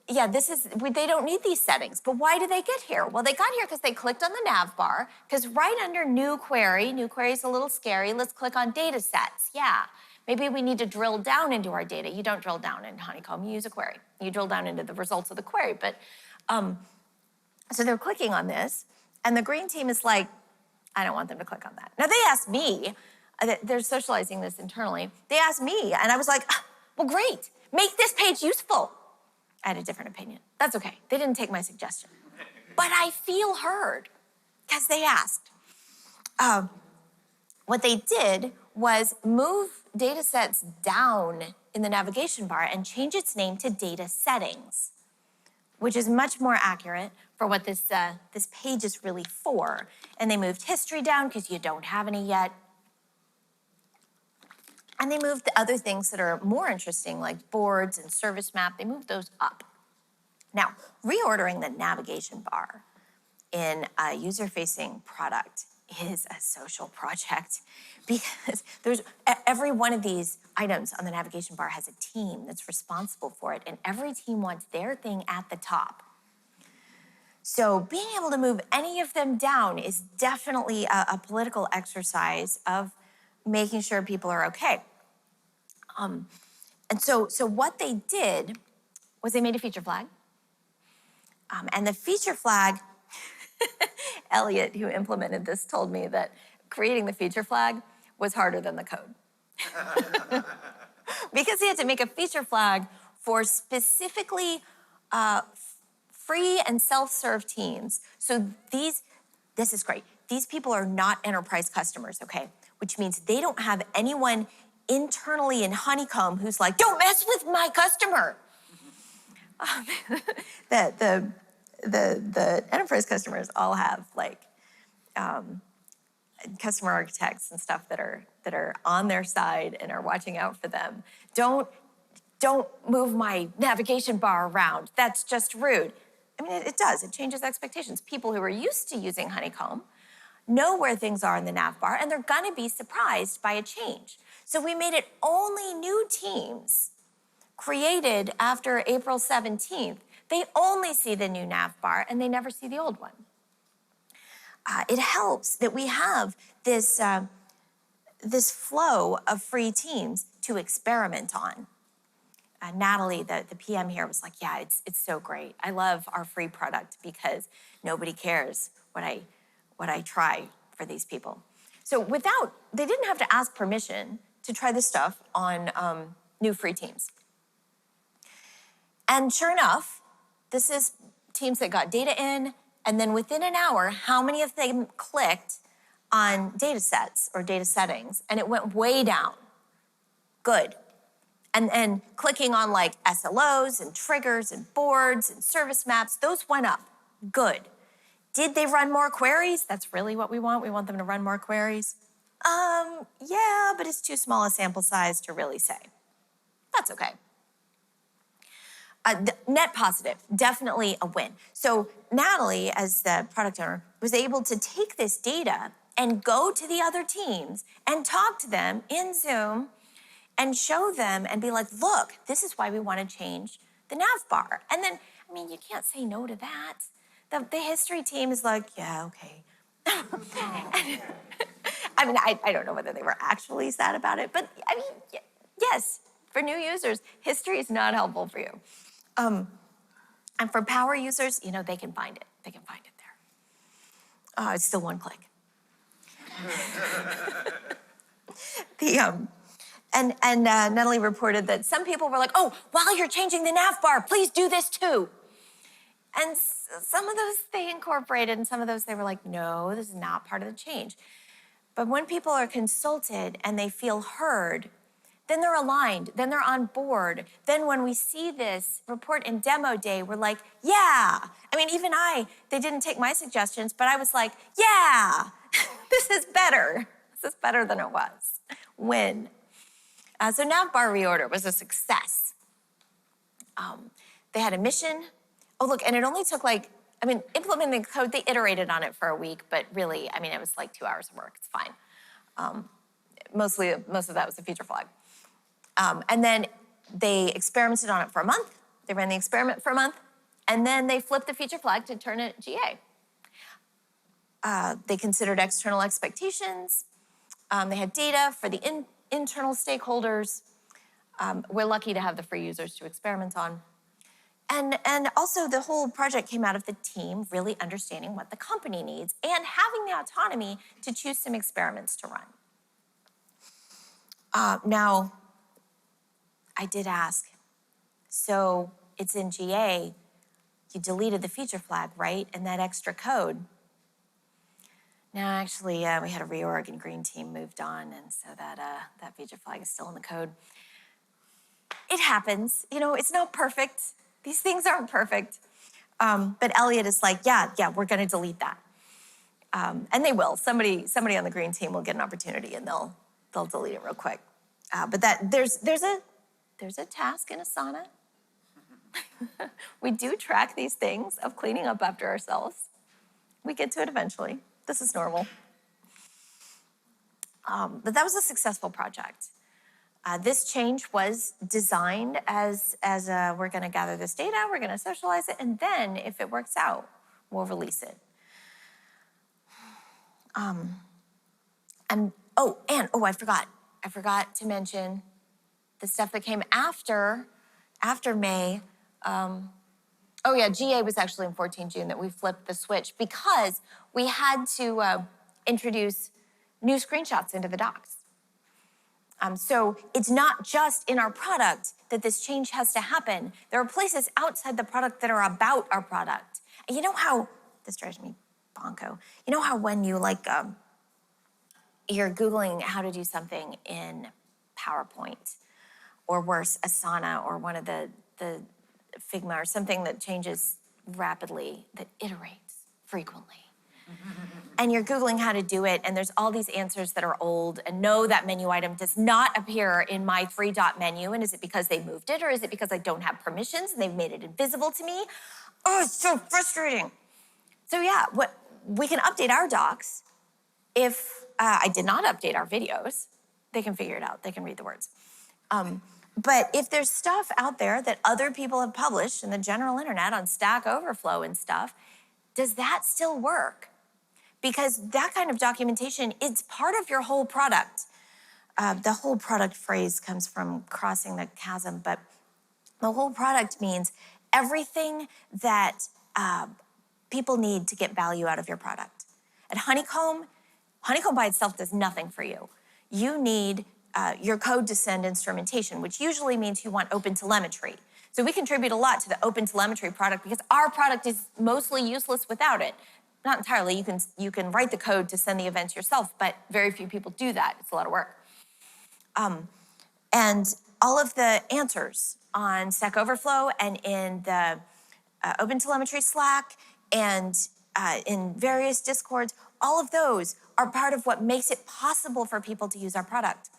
A: They don't need these settings, but why do they get here? Well, they got here because they clicked on the nav bar, because right under new query is a little scary, let's click on data sets. Yeah, maybe we need to drill down into our data. You don't drill down in Honeycomb, you use a query. You drill down into the results of the query, but So they're clicking on this, and the green team is like, I don't want them to click on that. Now, they asked me, they're socializing this internally. They asked me, and I was like, well, great, make this page useful. I had a different opinion. That's okay. They didn't take my suggestion. But I feel heard, because they asked. What they did was move data sets down in the navigation bar and change its name to data settings, which is much more accurate for what this page is really for. And they moved history down because you don't have any yet. And they moved the other things that are more interesting, like boards and service map, they moved those up. Now, reordering the navigation bar in a user-facing product is a social project because every one of these items on the navigation bar has a team that's responsible for it, and every team wants their thing at the top. So being able to move any of them down is definitely a political exercise of making sure people are okay. And so what they did was they made a feature flag. And the feature flag, Elliot, who implemented this, told me that creating the feature flag was harder than the code. Because he had to make a feature flag for specifically free and self-serve teams. So this is great. These people are not enterprise customers, okay? Which means they don't have anyone internally in Honeycomb who's like, don't mess with my customer. The enterprise customers all have like customer architects and stuff that are on their side and are watching out for them. Don't move my navigation bar around. That's just rude. I mean, it does. It changes expectations. People who are used to using Honeycomb know where things are in the nav bar, and they're gonna be surprised by a change. So we made it only new teams created after April 17th. They only see the new nav bar, and they never see the old one. It helps that we have this flow of free teams to experiment on. Natalie, the PM here, was like, yeah, it's so great. I love our free product because nobody cares what I try for these people. So they didn't have to ask permission to try this stuff on new free teams. And sure enough, this is teams that got data in, and then within an hour, how many of them clicked on data sets or data settings? And it went way down. Good. And clicking on like SLOs and triggers and boards and service maps, those went up. Good. Did they run more queries? That's really what we want. We want them to run more queries. Yeah, but it's too small a sample size to really say. That's okay. Net positive, definitely a win. So Natalie, as the product owner, was able to take this data and go to the other teams and talk to them in Zoom and show them and be like, look, this is why we want to change the nav bar. And then, I mean, you can't say no to that. The history team is like, yeah, okay. I mean, I don't know whether they were actually sad about it, but I mean, yes, for new users, history is not helpful for you. And for power users, you know, they can find it. They can find it there. It's still one click. And Natalie reported that some people were like, oh, while you're changing the nav bar, please do this too. And some of those they incorporated, and some of those they were like, no, this is not part of the change. But when people are consulted and they feel heard, then they're aligned, then they're on board. Then when we see this report in demo day, we're like, yeah. I mean, even they didn't take my suggestions, but I was like, yeah, this is better. This is better than it was. Win. So navbar reorder was a success. They had a mission. Oh, look, and it only took implementing the code, they iterated on it for a week, but really, I mean, it was like 2 hours of work. It's fine. Most of that was the feature flag. And then they experimented on it for a month. They ran the experiment for a month, and then they flipped the feature flag to turn it GA. They considered external expectations. They had data for the internal stakeholders. We're lucky to have the free users to experiment on. And also the whole project came out of the team really understanding what the company needs and having the autonomy to choose some experiments to run. Now, I did ask, so it's in GA, you deleted the feature flag, right? And that extra code. No, actually, we had a reorg and green team moved on, and so that feature flag is still in the code. It happens, you know, it's not perfect. These things aren't perfect. But Elliot is like, yeah, we're gonna delete that. And they will. Somebody on the green team will get an opportunity and they'll delete it real quick. But there's a task in Asana. We do track these things of cleaning up after ourselves. We get to it eventually. This is normal. But that was a successful project. This change was designed as we're gonna gather this data, we're gonna socialize it, and then if it works out, we'll release it. I forgot to mention the stuff that came after May. GA was actually in 14 June that we flipped the switch because we had to introduce new screenshots into the docs. So it's not just in our product that this change has to happen. There are places outside the product that are about our product. And you know how, this drives me bonko, you know how when you you're Googling how to do something in PowerPoint, or worse, Asana, or one of the Figma, or something that changes rapidly, that iterates frequently. And you're Googling how to do it, and there's all these answers that are old, and no, that menu item does not appear in my 3-dot menu, and is it because they moved it, or is it because I don't have permissions and they've made it invisible to me? Oh, it's so frustrating. So yeah, we can update our docs. If I did not update our videos, they can figure it out, they can read the words. But if there's stuff out there that other people have published in the general internet on Stack Overflow and stuff, does that still work? Because that kind of documentation is part of your whole product. The whole product phrase comes from crossing the chasm, but the whole product means everything that people need to get value out of your product. At Honeycomb by itself does nothing for you. You need your code to send instrumentation, which usually means you want open telemetry. So we contribute a lot to the open telemetry product because our product is mostly useless without it. Not entirely, you can write the code to send the events yourself, but very few people do that. It's a lot of work. And all of the answers on Stack Overflow and in the OpenTelemetry Slack and in various Discords, all of those are part of what makes it possible for people to use our product.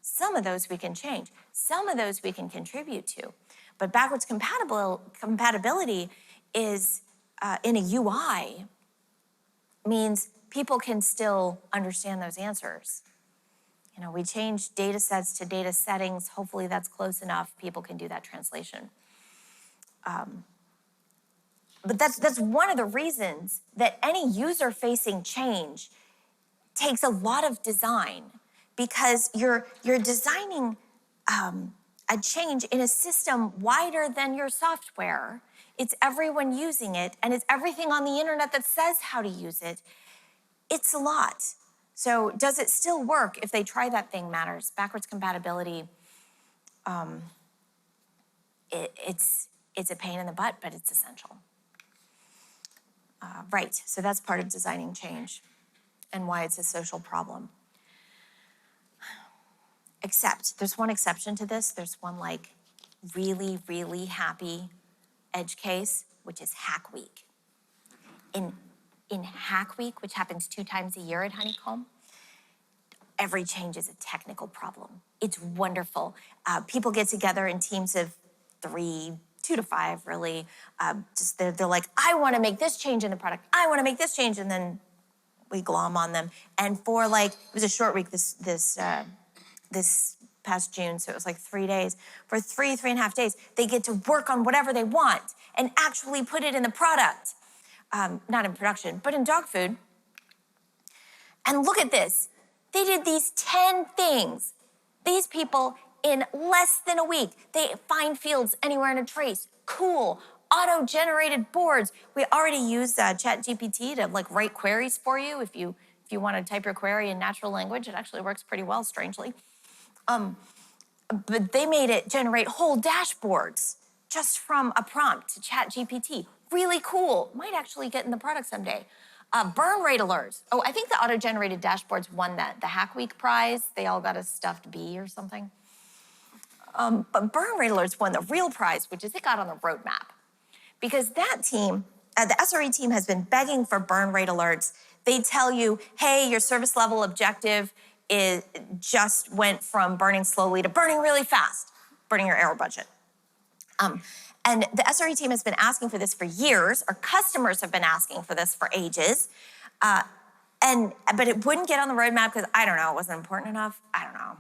A: Some of those we can change. Some of those we can contribute to. But backwards compatibility is in a UI means people can still understand those answers. You know, we change data sets to data settings. Hopefully that's close enough. People can do that translation. But that's one of the reasons that any user-facing change takes a lot of design, because you're designing a change in a system wider than your software. It's everyone using it, and it's everything on the internet that says how to use it. It's a lot. So does it still work if they try that thing matters? Backwards compatibility, it's a pain in the butt, but it's essential. Right, so that's part of designing change and why it's a social problem. Except, there's one exception to this. There's one really, really happy edge case, which is Hack Week. In Hack Week, which happens 2 times a year at Honeycomb, every change is a technical problem. It's wonderful. People get together in teams of 3, 2 to 5, really. They're like, I want to make this change in the product. I want to make this change, and then we glom on them. And for it was a short week this past June, so it was 3 days. For 3.5 days, they get to work on whatever they want and actually put it in the product. Not in production, but in dog food. And look at this. They did these 10 things. These people in less than a week. They find fields anywhere in a trace. Cool. Auto-generated boards. We already use ChatGPT to like write queries for you. If you want to type your query in natural language, it actually works pretty well, strangely. But they made it generate whole dashboards just from a prompt to ChatGPT. Really cool. Might actually get in the product someday. Burn rate alerts. Oh, I think the auto-generated dashboards won the Hack Week prize. They all got a stuffed bee or something. But burn rate alerts won the real prize, which is it got on the roadmap. Because that team, the SRE team has been begging for burn rate alerts. They tell you, hey, your service level objective just went from burning slowly to burning really fast, burning your error budget. And the SRE team has been asking for this for years. Our customers have been asking for this for ages. But it wouldn't get on the roadmap because, I don't know, it wasn't important enough. I don't know.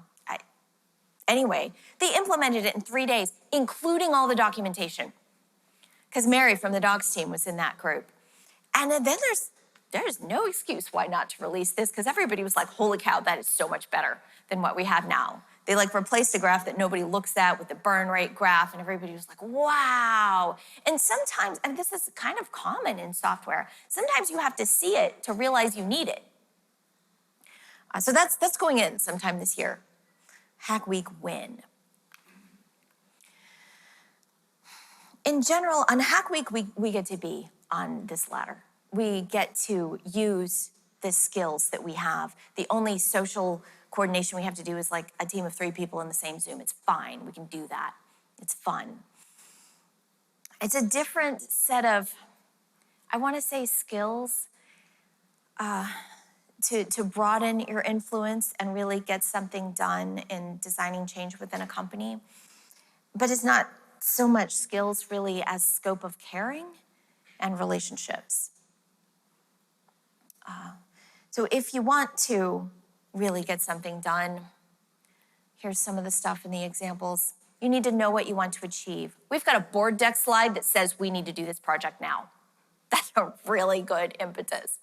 A: Anyway, they implemented it in 3 days, including all the documentation. Because Mary from the docs team was in that group. And then there's no excuse why not to release this, because everybody was like, holy cow, that is so much better than what we have now. They like replaced a graph that nobody looks at with the burn rate graph, and everybody was like, wow. And sometimes, and this is kind of common in software, sometimes you have to see it to realize you need it. So that's going in sometime this year. Hack Week win. In general, on Hack Week, we get to be on this ladder. We get to use the skills that we have. The only social coordination we have to do is like a team of 3 people in the same Zoom. It's fine, we can do that. It's fun. It's a different set of, I wanna say skills to broaden your influence and really get something done in designing change within a company. But it's not so much skills really as scope of caring and relationships. So if you want to really get something done, here's some of the stuff in the examples. You need to know what you want to achieve. We've got a board deck slide that says we need to do this project now. That's a really good impetus.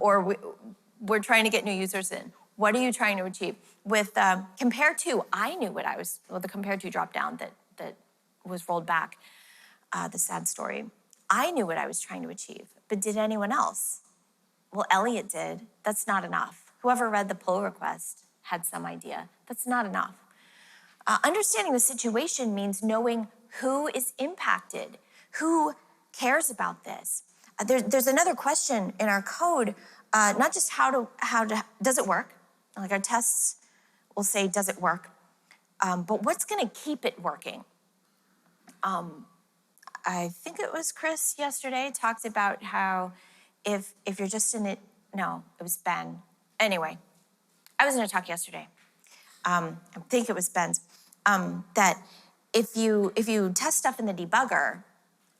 A: We're trying to get new users in. What are you trying to achieve? With compare to, I knew what I was, well, the compare to drop down that was rolled back, the sad story. I knew what I was trying to achieve, but did anyone else? Well, Elliot did. That's not enough. Whoever read the pull request had some idea. That's not enough. Understanding the situation means knowing who is impacted, who cares about this. There's another question in our code, not just does it work? Like our tests will say, does it work? But what's gonna keep it working? I think it was Chris yesterday talked about how if you're just in it, no, it was Ben. Anyway, I was in a talk yesterday. I think it was Ben's, that if you test stuff in the debugger,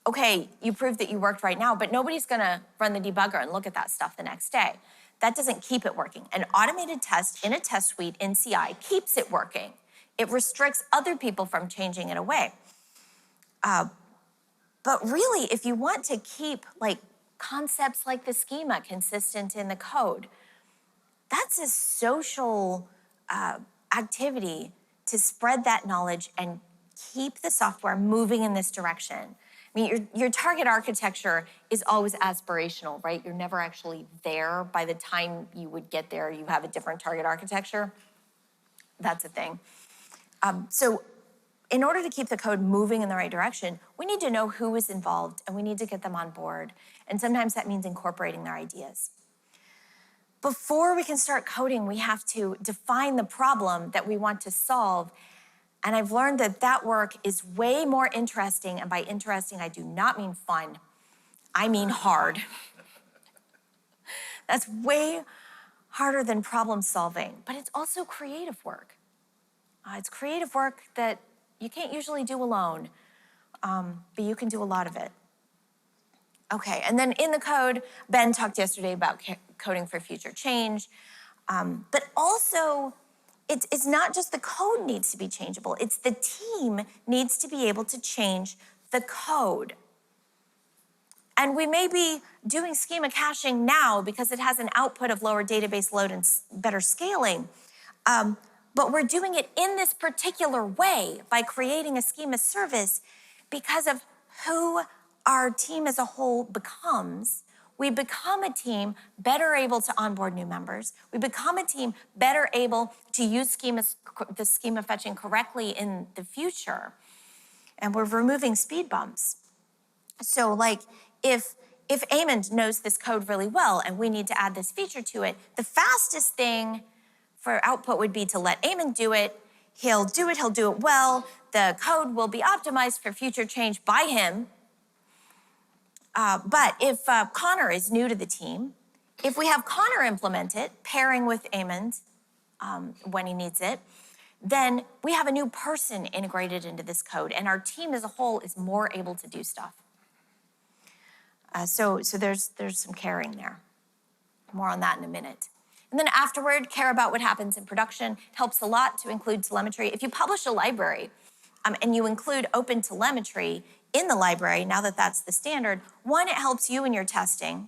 A: okay, you proved that you worked right now, but nobody's gonna run the debugger and look at that stuff the next day. That doesn't keep it working. An automated test in a test suite in CI keeps it working. It restricts other people from changing it away. But really, if you want to keep like concepts like the schema consistent in the code, that's a social activity to spread that knowledge and keep the software moving in this direction. I mean, your target architecture is always aspirational, right? You're never actually there. By the time you would get there, you have a different target architecture. That's a thing. So in order to keep the code moving in the right direction, we need to know who is involved and we need to get them on board. And sometimes that means incorporating their ideas. Before we can start coding, we have to define the problem that we want to solve. And I've learned that work is way more interesting. And by interesting, I do not mean fun. I mean hard. That's way harder than problem solving, but it's also creative work. It's creative work that you can't usually do alone, but you can do a lot of it. Okay, and then in the code, Ben talked yesterday about coding for future change, but also it's not just the code needs to be changeable, it's the team needs to be able to change the code. And we may be doing schema caching now because it has an output of lower database load and better scaling, But we're doing it in this particular way by creating a schema service because of who our team as a whole becomes. We become a team better able to onboard new members. We become a team better able to use the schema fetching correctly in the future. And we're removing speed bumps. So like if Amond knows this code really well and we need to add this feature to it, the fastest thing for output would be to let Amond do it. He'll do it well. The code will be optimized for future change by him. But if Connor is new to the team, if we have Connor implement it, pairing with Amond when he needs it, then we have a new person integrated into this code, and our team as a whole is more able to do stuff. So there's some caring there. More on that in a minute. And then afterward, care about what happens in production. It helps a lot to include telemetry. If you publish a library and you include open telemetry in the library, now that that's the standard, one, it helps you in your testing.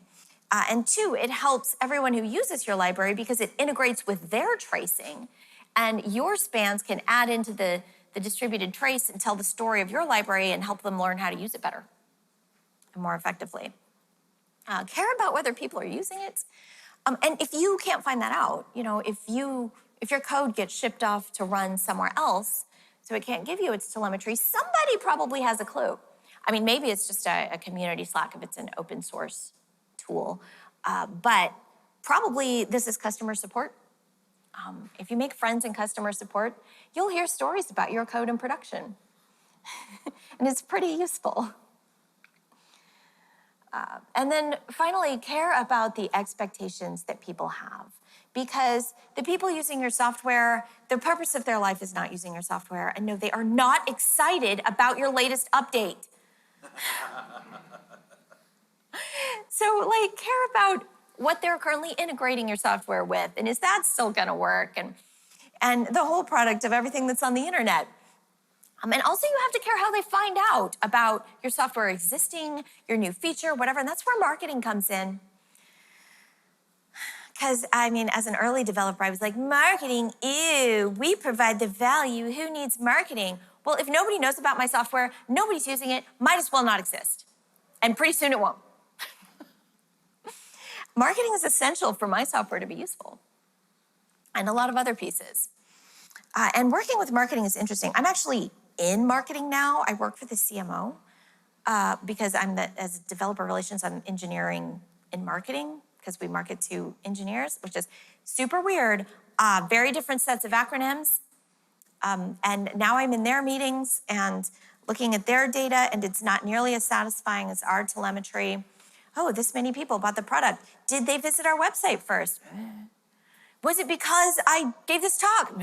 A: And two, it helps everyone who uses your library because it integrates with their tracing. And your spans can add into the distributed trace and tell the story of your library and help them learn how to use it better and more effectively. Care about whether people are using it. And if you can't find that out, if your code gets shipped off to run somewhere else, so it can't give you its telemetry, somebody probably has a clue. I mean, maybe it's just a community Slack if it's an open source tool, but probably this is customer support. If you make friends in customer support, you'll hear stories about your code in production. And it's pretty useful. And then finally, care about the expectations that people have. Because the people using your software, the purpose of their life is not using your software. And no, they are not excited about your latest update. So care about what they're currently integrating your software with. And is that still gonna work? And the whole product of everything that's on the internet. And also you have to care how they find out about your software existing, your new feature, whatever, and that's where marketing comes in. Because, as an early developer, I was like, marketing, ew, we provide the value, who needs marketing? Well, if nobody knows about my software, nobody's using it, might as well not exist. And pretty soon it won't. Marketing is essential for my software to be useful. And a lot of other pieces. And working with marketing is interesting. I'm actually in marketing now. I work for the CMO because as developer relations, I'm engineering in marketing because we market to engineers, which is super weird. Very different sets of acronyms. And now I'm in their meetings and looking at their data, and it's not nearly as satisfying as our telemetry. Oh, this many people bought the product. Did they visit our website first? Was it because I gave this talk?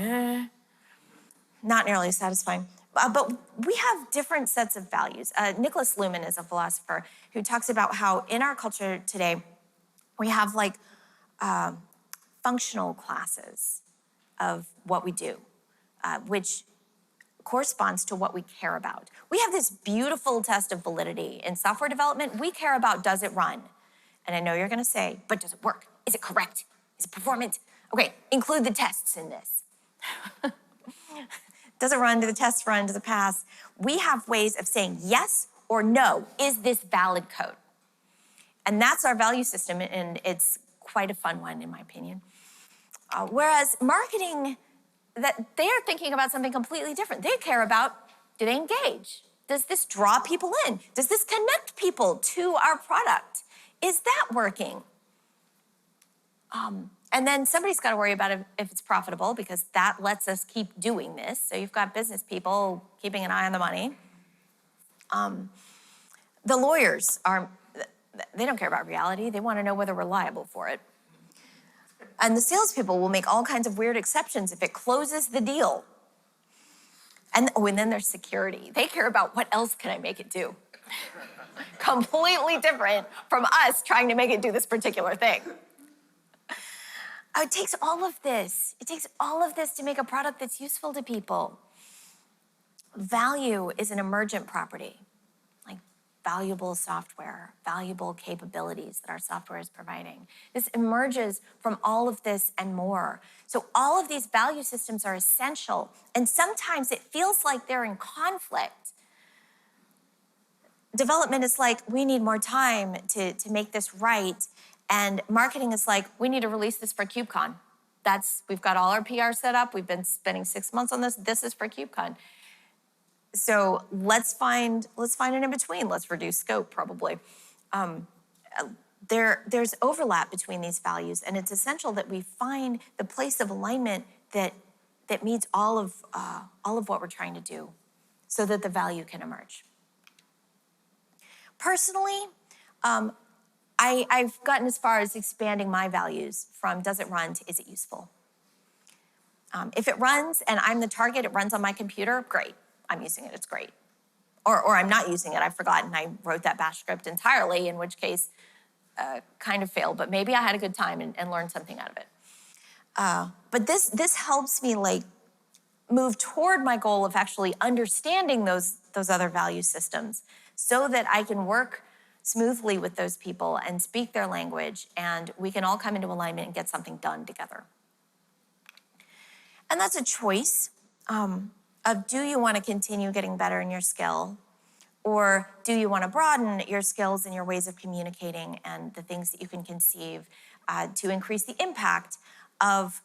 A: Not nearly as satisfying. But we have different sets of values. Nicholas Luhmann is a philosopher who talks about how in our culture today, we have functional classes of what we do, which corresponds to what we care about. We have this beautiful test of validity. In software development, we care about, does it run? And I know you're gonna say, but does it work? Is it correct? Is it performant? Okay, include the tests in this. Does it run? Do the tests run? Does it pass? We have ways of saying yes or no. Is this valid code? And that's our value system, and it's quite a fun one, in my opinion. Whereas marketing, that they are thinking about something completely different. They care about, do they engage? Does this draw people in? Does this connect people to our product? Is that working? And then somebody's got to worry about if it's profitable, because that lets us keep doing this. So you've got business people keeping an eye on the money. The lawyers they don't care about reality. They want to know whether we're liable for it. And the salespeople will make all kinds of weird exceptions if it closes the deal. And then there's security. They care about what else can I make it do? Completely different from us trying to make it do this particular thing. It takes all of this. It takes all of this to make a product that's useful to people. Value is an emergent property. valuable software, valuable capabilities that our software is providing. This emerges from all of this and more. So all of these value systems are essential, and sometimes it feels like they're in conflict. Development is like, we need more time to make this right, and marketing is like, we need to release this for KubeCon. We've got all our PR set up, we've been spending 6 months on this is for KubeCon. So let's find an in-between. Let's reduce scope, probably. There's overlap between these values, and it's essential that we find the place of alignment that meets all of what we're trying to do, so that the value can emerge. Personally, I've gotten as far as expanding my values from does it run to is it useful. If it runs and I'm the target, it runs on my computer, great. I'm using it, it's great. Or I'm not using it, I've forgotten. I wrote that bash script entirely, in which case, kind of failed, but maybe I had a good time and learned something out of it. But this helps me like move toward my goal of actually understanding those other value systems, so that I can work smoothly with those people and speak their language, and we can all come into alignment and get something done together. And that's a choice of, do you want to continue getting better in your skill, or do you want to broaden your skills and your ways of communicating and the things that you can conceive to increase the impact of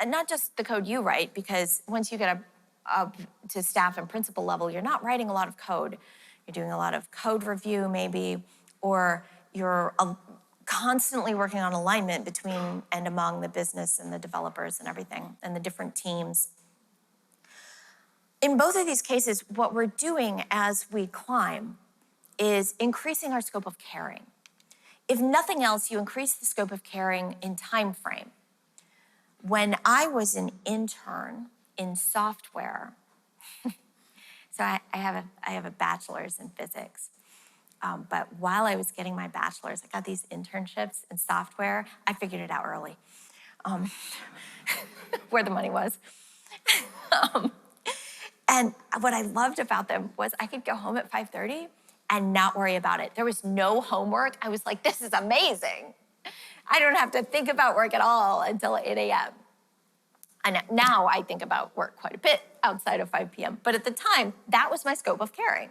A: not just the code you write, because once you get up to staff and principal level, you're not writing a lot of code. You're doing a lot of code review maybe, or you're constantly working on alignment between and among the business and the developers and everything, and the different teams. In both of these cases, what we're doing as we climb is increasing our scope of caring. If nothing else, you increase the scope of caring in time frame. When I was an intern in software, so I have a bachelor's in physics, but while I was getting my bachelor's, I got these internships in software. I figured it out early, where the money was. And what I loved about them was I could go home at 5:30 and not worry about it. There was no homework. I was like, this is amazing. I don't have to think about work at all until 8 a.m. And now I think about work quite a bit outside of 5 p.m. But at the time, that was my scope of caring.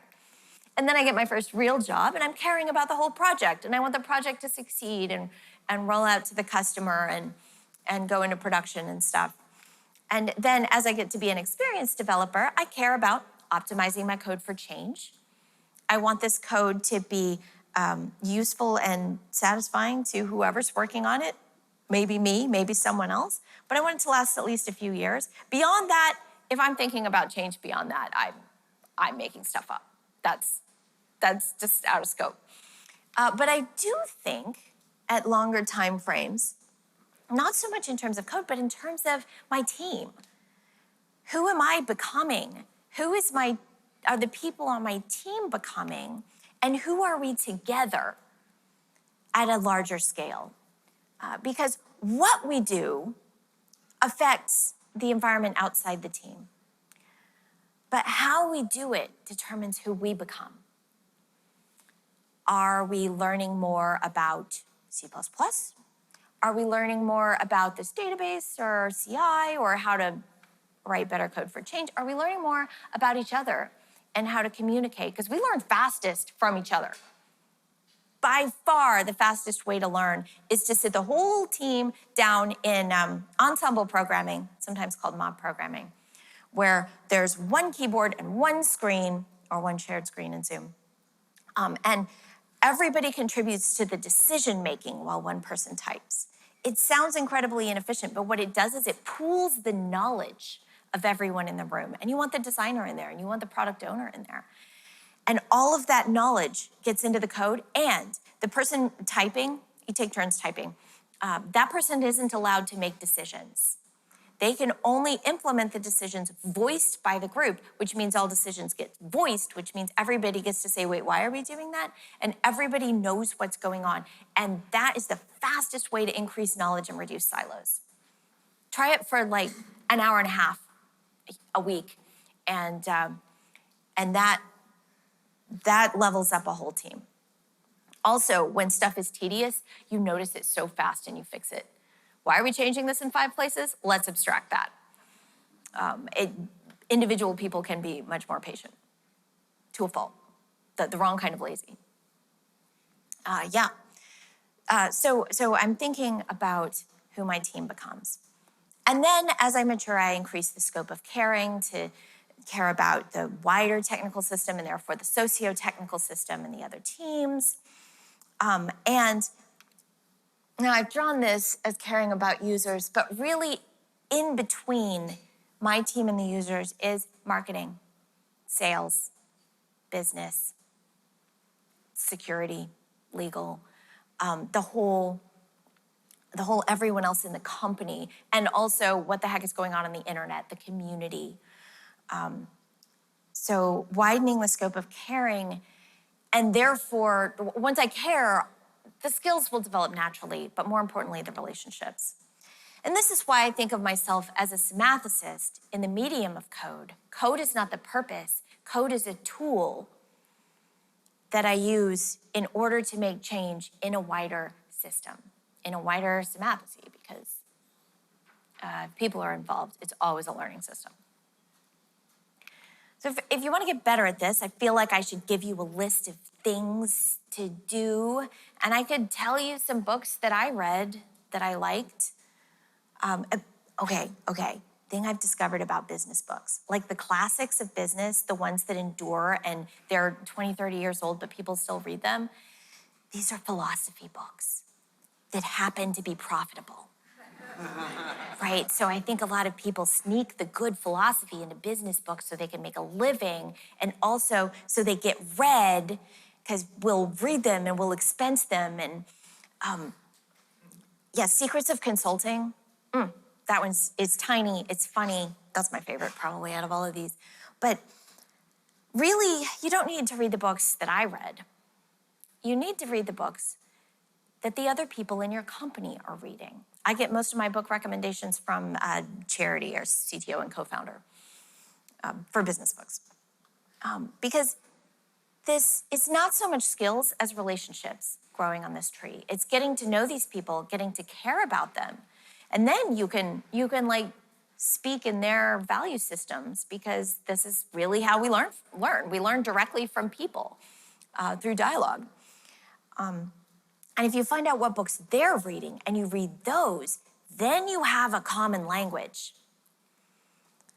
A: And then I get my first real job, and I'm caring about the whole project, and I want the project to succeed and roll out to the customer and go into production and stuff. And then as I get to be an experienced developer, I care about optimizing my code for change. I want this code to be useful and satisfying to whoever's working on it, maybe me, maybe someone else, but I want it to last at least a few years. Beyond that, if I'm thinking about change beyond that, I'm making stuff up. That's just out of scope. But I do think at longer time frames, not so much in terms of code, but in terms of my team. Who am I becoming? Are the people on my team becoming? And who are we together at a larger scale? Because what we do affects the environment outside the team. But how we do it determines who we become. Are we learning more about C++? Are we learning more about this database or CI or how to write better code for change? Are we learning more about each other and how to communicate? Because we learn fastest from each other. By far, the fastest way to learn is to sit the whole team down in ensemble programming, sometimes called mob programming, where there's one keyboard and one screen, or one shared screen in Zoom. And everybody contributes to the decision-making while one person types. It sounds incredibly inefficient, but what it does is it pools the knowledge of everyone in the room. And you want the designer in there, and you want the product owner in there. And all of that knowledge gets into the code, and the person typing, you take turns typing, that person isn't allowed to make decisions. They can only implement the decisions voiced by the group, which means all decisions get voiced, which means everybody gets to say, wait, why are we doing that? And everybody knows what's going on. And that is the fastest way to increase knowledge and reduce silos. Try it for like an hour and a half a week. And that that levels up a whole team. Also, when stuff is tedious, you notice it so fast and you fix it. Why are we changing this in 5 places? Let's abstract that. Individual people can be much more patient, to a fault, the wrong kind of lazy. So I'm thinking about who my team becomes. And then as I mature, I increase the scope of caring to care about the wider technical system and therefore the sociotechnical system and the other teams. And now I've drawn this as caring about users, but really in between my team and the users is marketing, sales, business, security, legal, the whole everyone else in the company, and also what the heck is going on the internet, the community. So widening the scope of caring, and therefore, once I care, the skills will develop naturally, but more importantly, the relationships. And this is why I think of myself as a symmathecist in the medium of code. Code is not the purpose. Code is a tool that I use in order to make change in a wider system, in a wider symmathesy, because if people are involved, it's always a learning system. So if you want to get better at this, I feel like I should give you a list of things to do. And I could tell you some books that I read that I liked. Okay. Thing I've discovered about business books. Like the classics of business, the ones that endure and they're 20, 30 years old, but people still read them. These are philosophy books that happen to be profitable. Right? So I think a lot of people sneak the good philosophy into business books so they can make a living, and also so they get read because we'll read them and we'll expense them. And Secrets of Consulting. That it's tiny, it's funny. That's my favorite probably out of all of these. But really, you don't need to read the books that I read. You need to read the books that the other people in your company are reading. I get most of my book recommendations from Charity, our CTO and co-founder, for business books. Because it's not so much skills as relationships growing on this tree. It's getting to know these people, getting to care about them. And then you can like speak in their value systems, because this is really how we learn. We learn directly from people through dialogue. And if you find out what books they're reading and you read those, then you have a common language.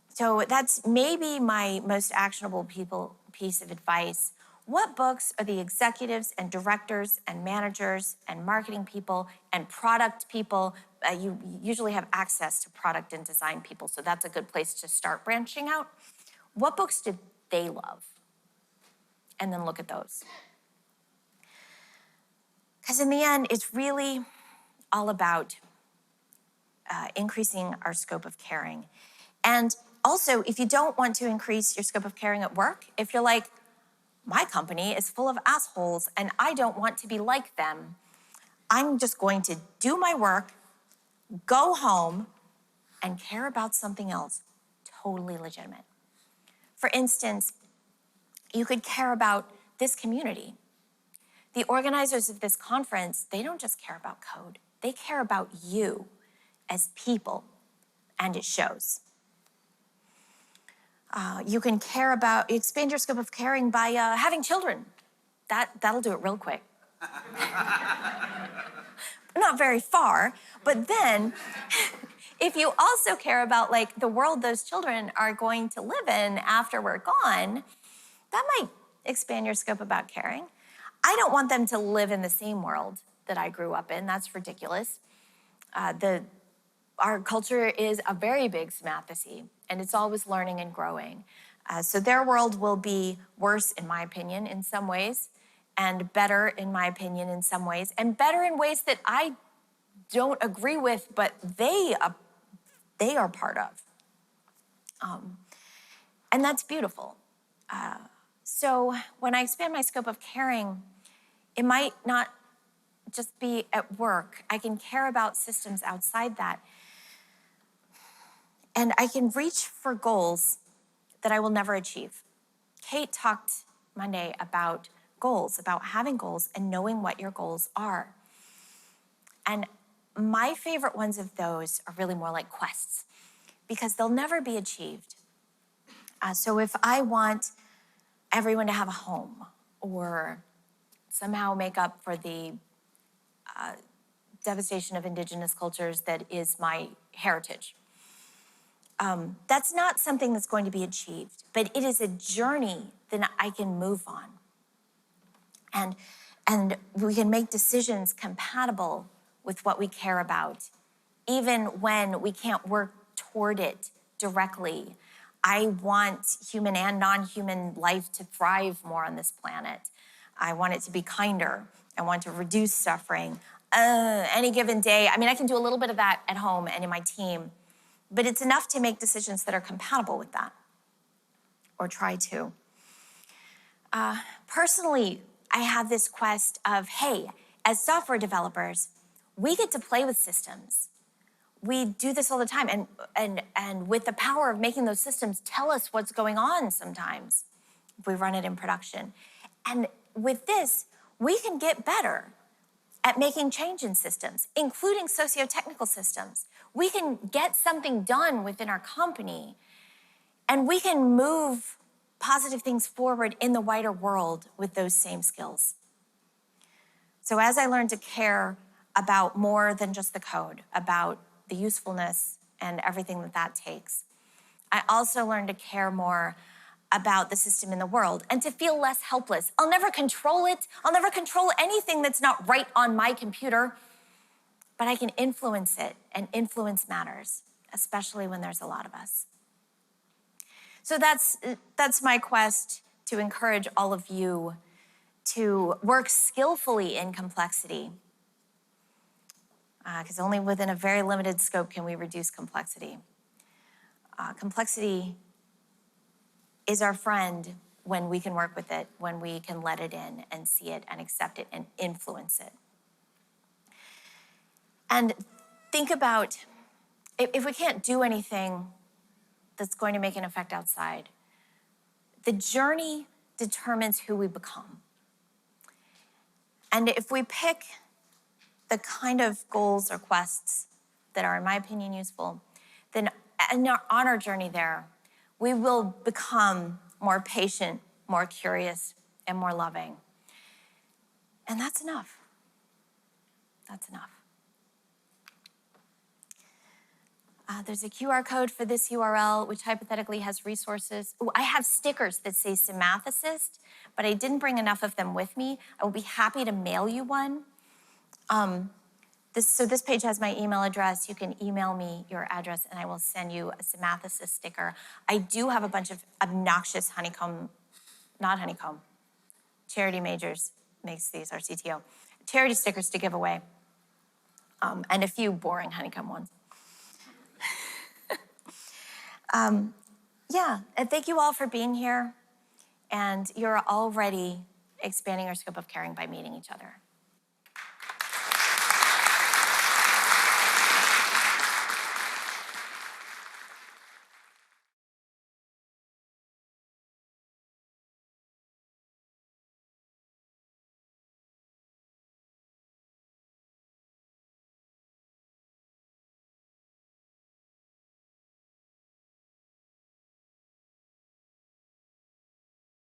A: So that's maybe my most actionable piece of advice. What books are the executives and directors and managers and marketing people and product people? You usually have access to product and design people, so that's a good place to start branching out. What books did they love? And then look at those. Because in the end, it's really all about increasing our scope of caring. And also, if you don't want to increase your scope of caring at work, if you're like, my company is full of assholes and I don't want to be like them, I'm just going to do my work, go home, and care about something else totally legitimate. For instance, you could care about this community. The organizers of this conference, they don't just care about code. They care about you as people, and it shows. You can expand your scope of caring by having children. That'll do it real quick. Not very far, but then if you also care about like the world those children are going to live in after we're gone, that might expand your scope about caring. I don't want them to live in the same world that I grew up in. That's ridiculous. Our culture is a very big symmathesy, and it's always learning and growing. So their world will be worse, in my opinion, in some ways, and better, in my opinion, in some ways, and better in ways that I don't agree with, but they are part of. And that's beautiful. So when I expand my scope of caring, it might not just be at work. I can care about systems outside that. And I can reach for goals that I will never achieve. Kate talked Monday about goals, about having goals and knowing what your goals are. And my favorite ones of those are really more like quests because they'll never be achieved. So if I want everyone to have a home or somehow make up for the devastation of indigenous cultures that is my heritage, that's not something that's going to be achieved, but it is a journey that I can move on. And we can make decisions compatible with what we care about, even when we can't work toward it directly. I want human and non-human life to thrive more on this planet. I want it to be kinder. I want to reduce suffering. Any given day, I mean, I can do a little bit of that at home and in my team, but it's enough to make decisions that are compatible with that, or try to. Personally, I have this quest of, hey, as software developers, we get to play with systems. We do this all the time, and with the power of making those systems tell us what's going on sometimes if we run it in production. And with this, we can get better at making change in systems, including sociotechnical systems. We can get something done within our company, and we can move positive things forward in the wider world with those same skills. So as I learned to care about more than just the code, about the usefulness and everything that that takes, I also learned to care more about the system in the world and to feel less helpless. I'll never control it. I'll never control anything that's not right on my computer, but I can influence it, and influence matters, especially when there's a lot of us. So that's my quest, to encourage all of you to work skillfully in complexity, because only within a very limited scope can we reduce complexity. Complexity is our friend when we can work with it, when we can let it in and see it and accept it and influence it. And think about, if we can't do anything that's going to make an effect outside, the journey determines who we become. And if we pick the kind of goals or quests that are, in my opinion, useful, then on our journey there, we will become more patient, more curious, and more loving. And that's enough. That's enough. There's a QR code for this URL, which hypothetically has resources. Oh, I have stickers that say symmathecist, but I didn't bring enough of them with me. I will be happy to mail you one. This page has my email address. You can email me your address and I will send you a symmathecist sticker. I do have a bunch of obnoxious Charity Majors makes these, our CTO, charity stickers to give away, and a few boring Honeycomb ones. Yeah, and thank you all for being here. And you're already expanding our scope of caring by meeting each other.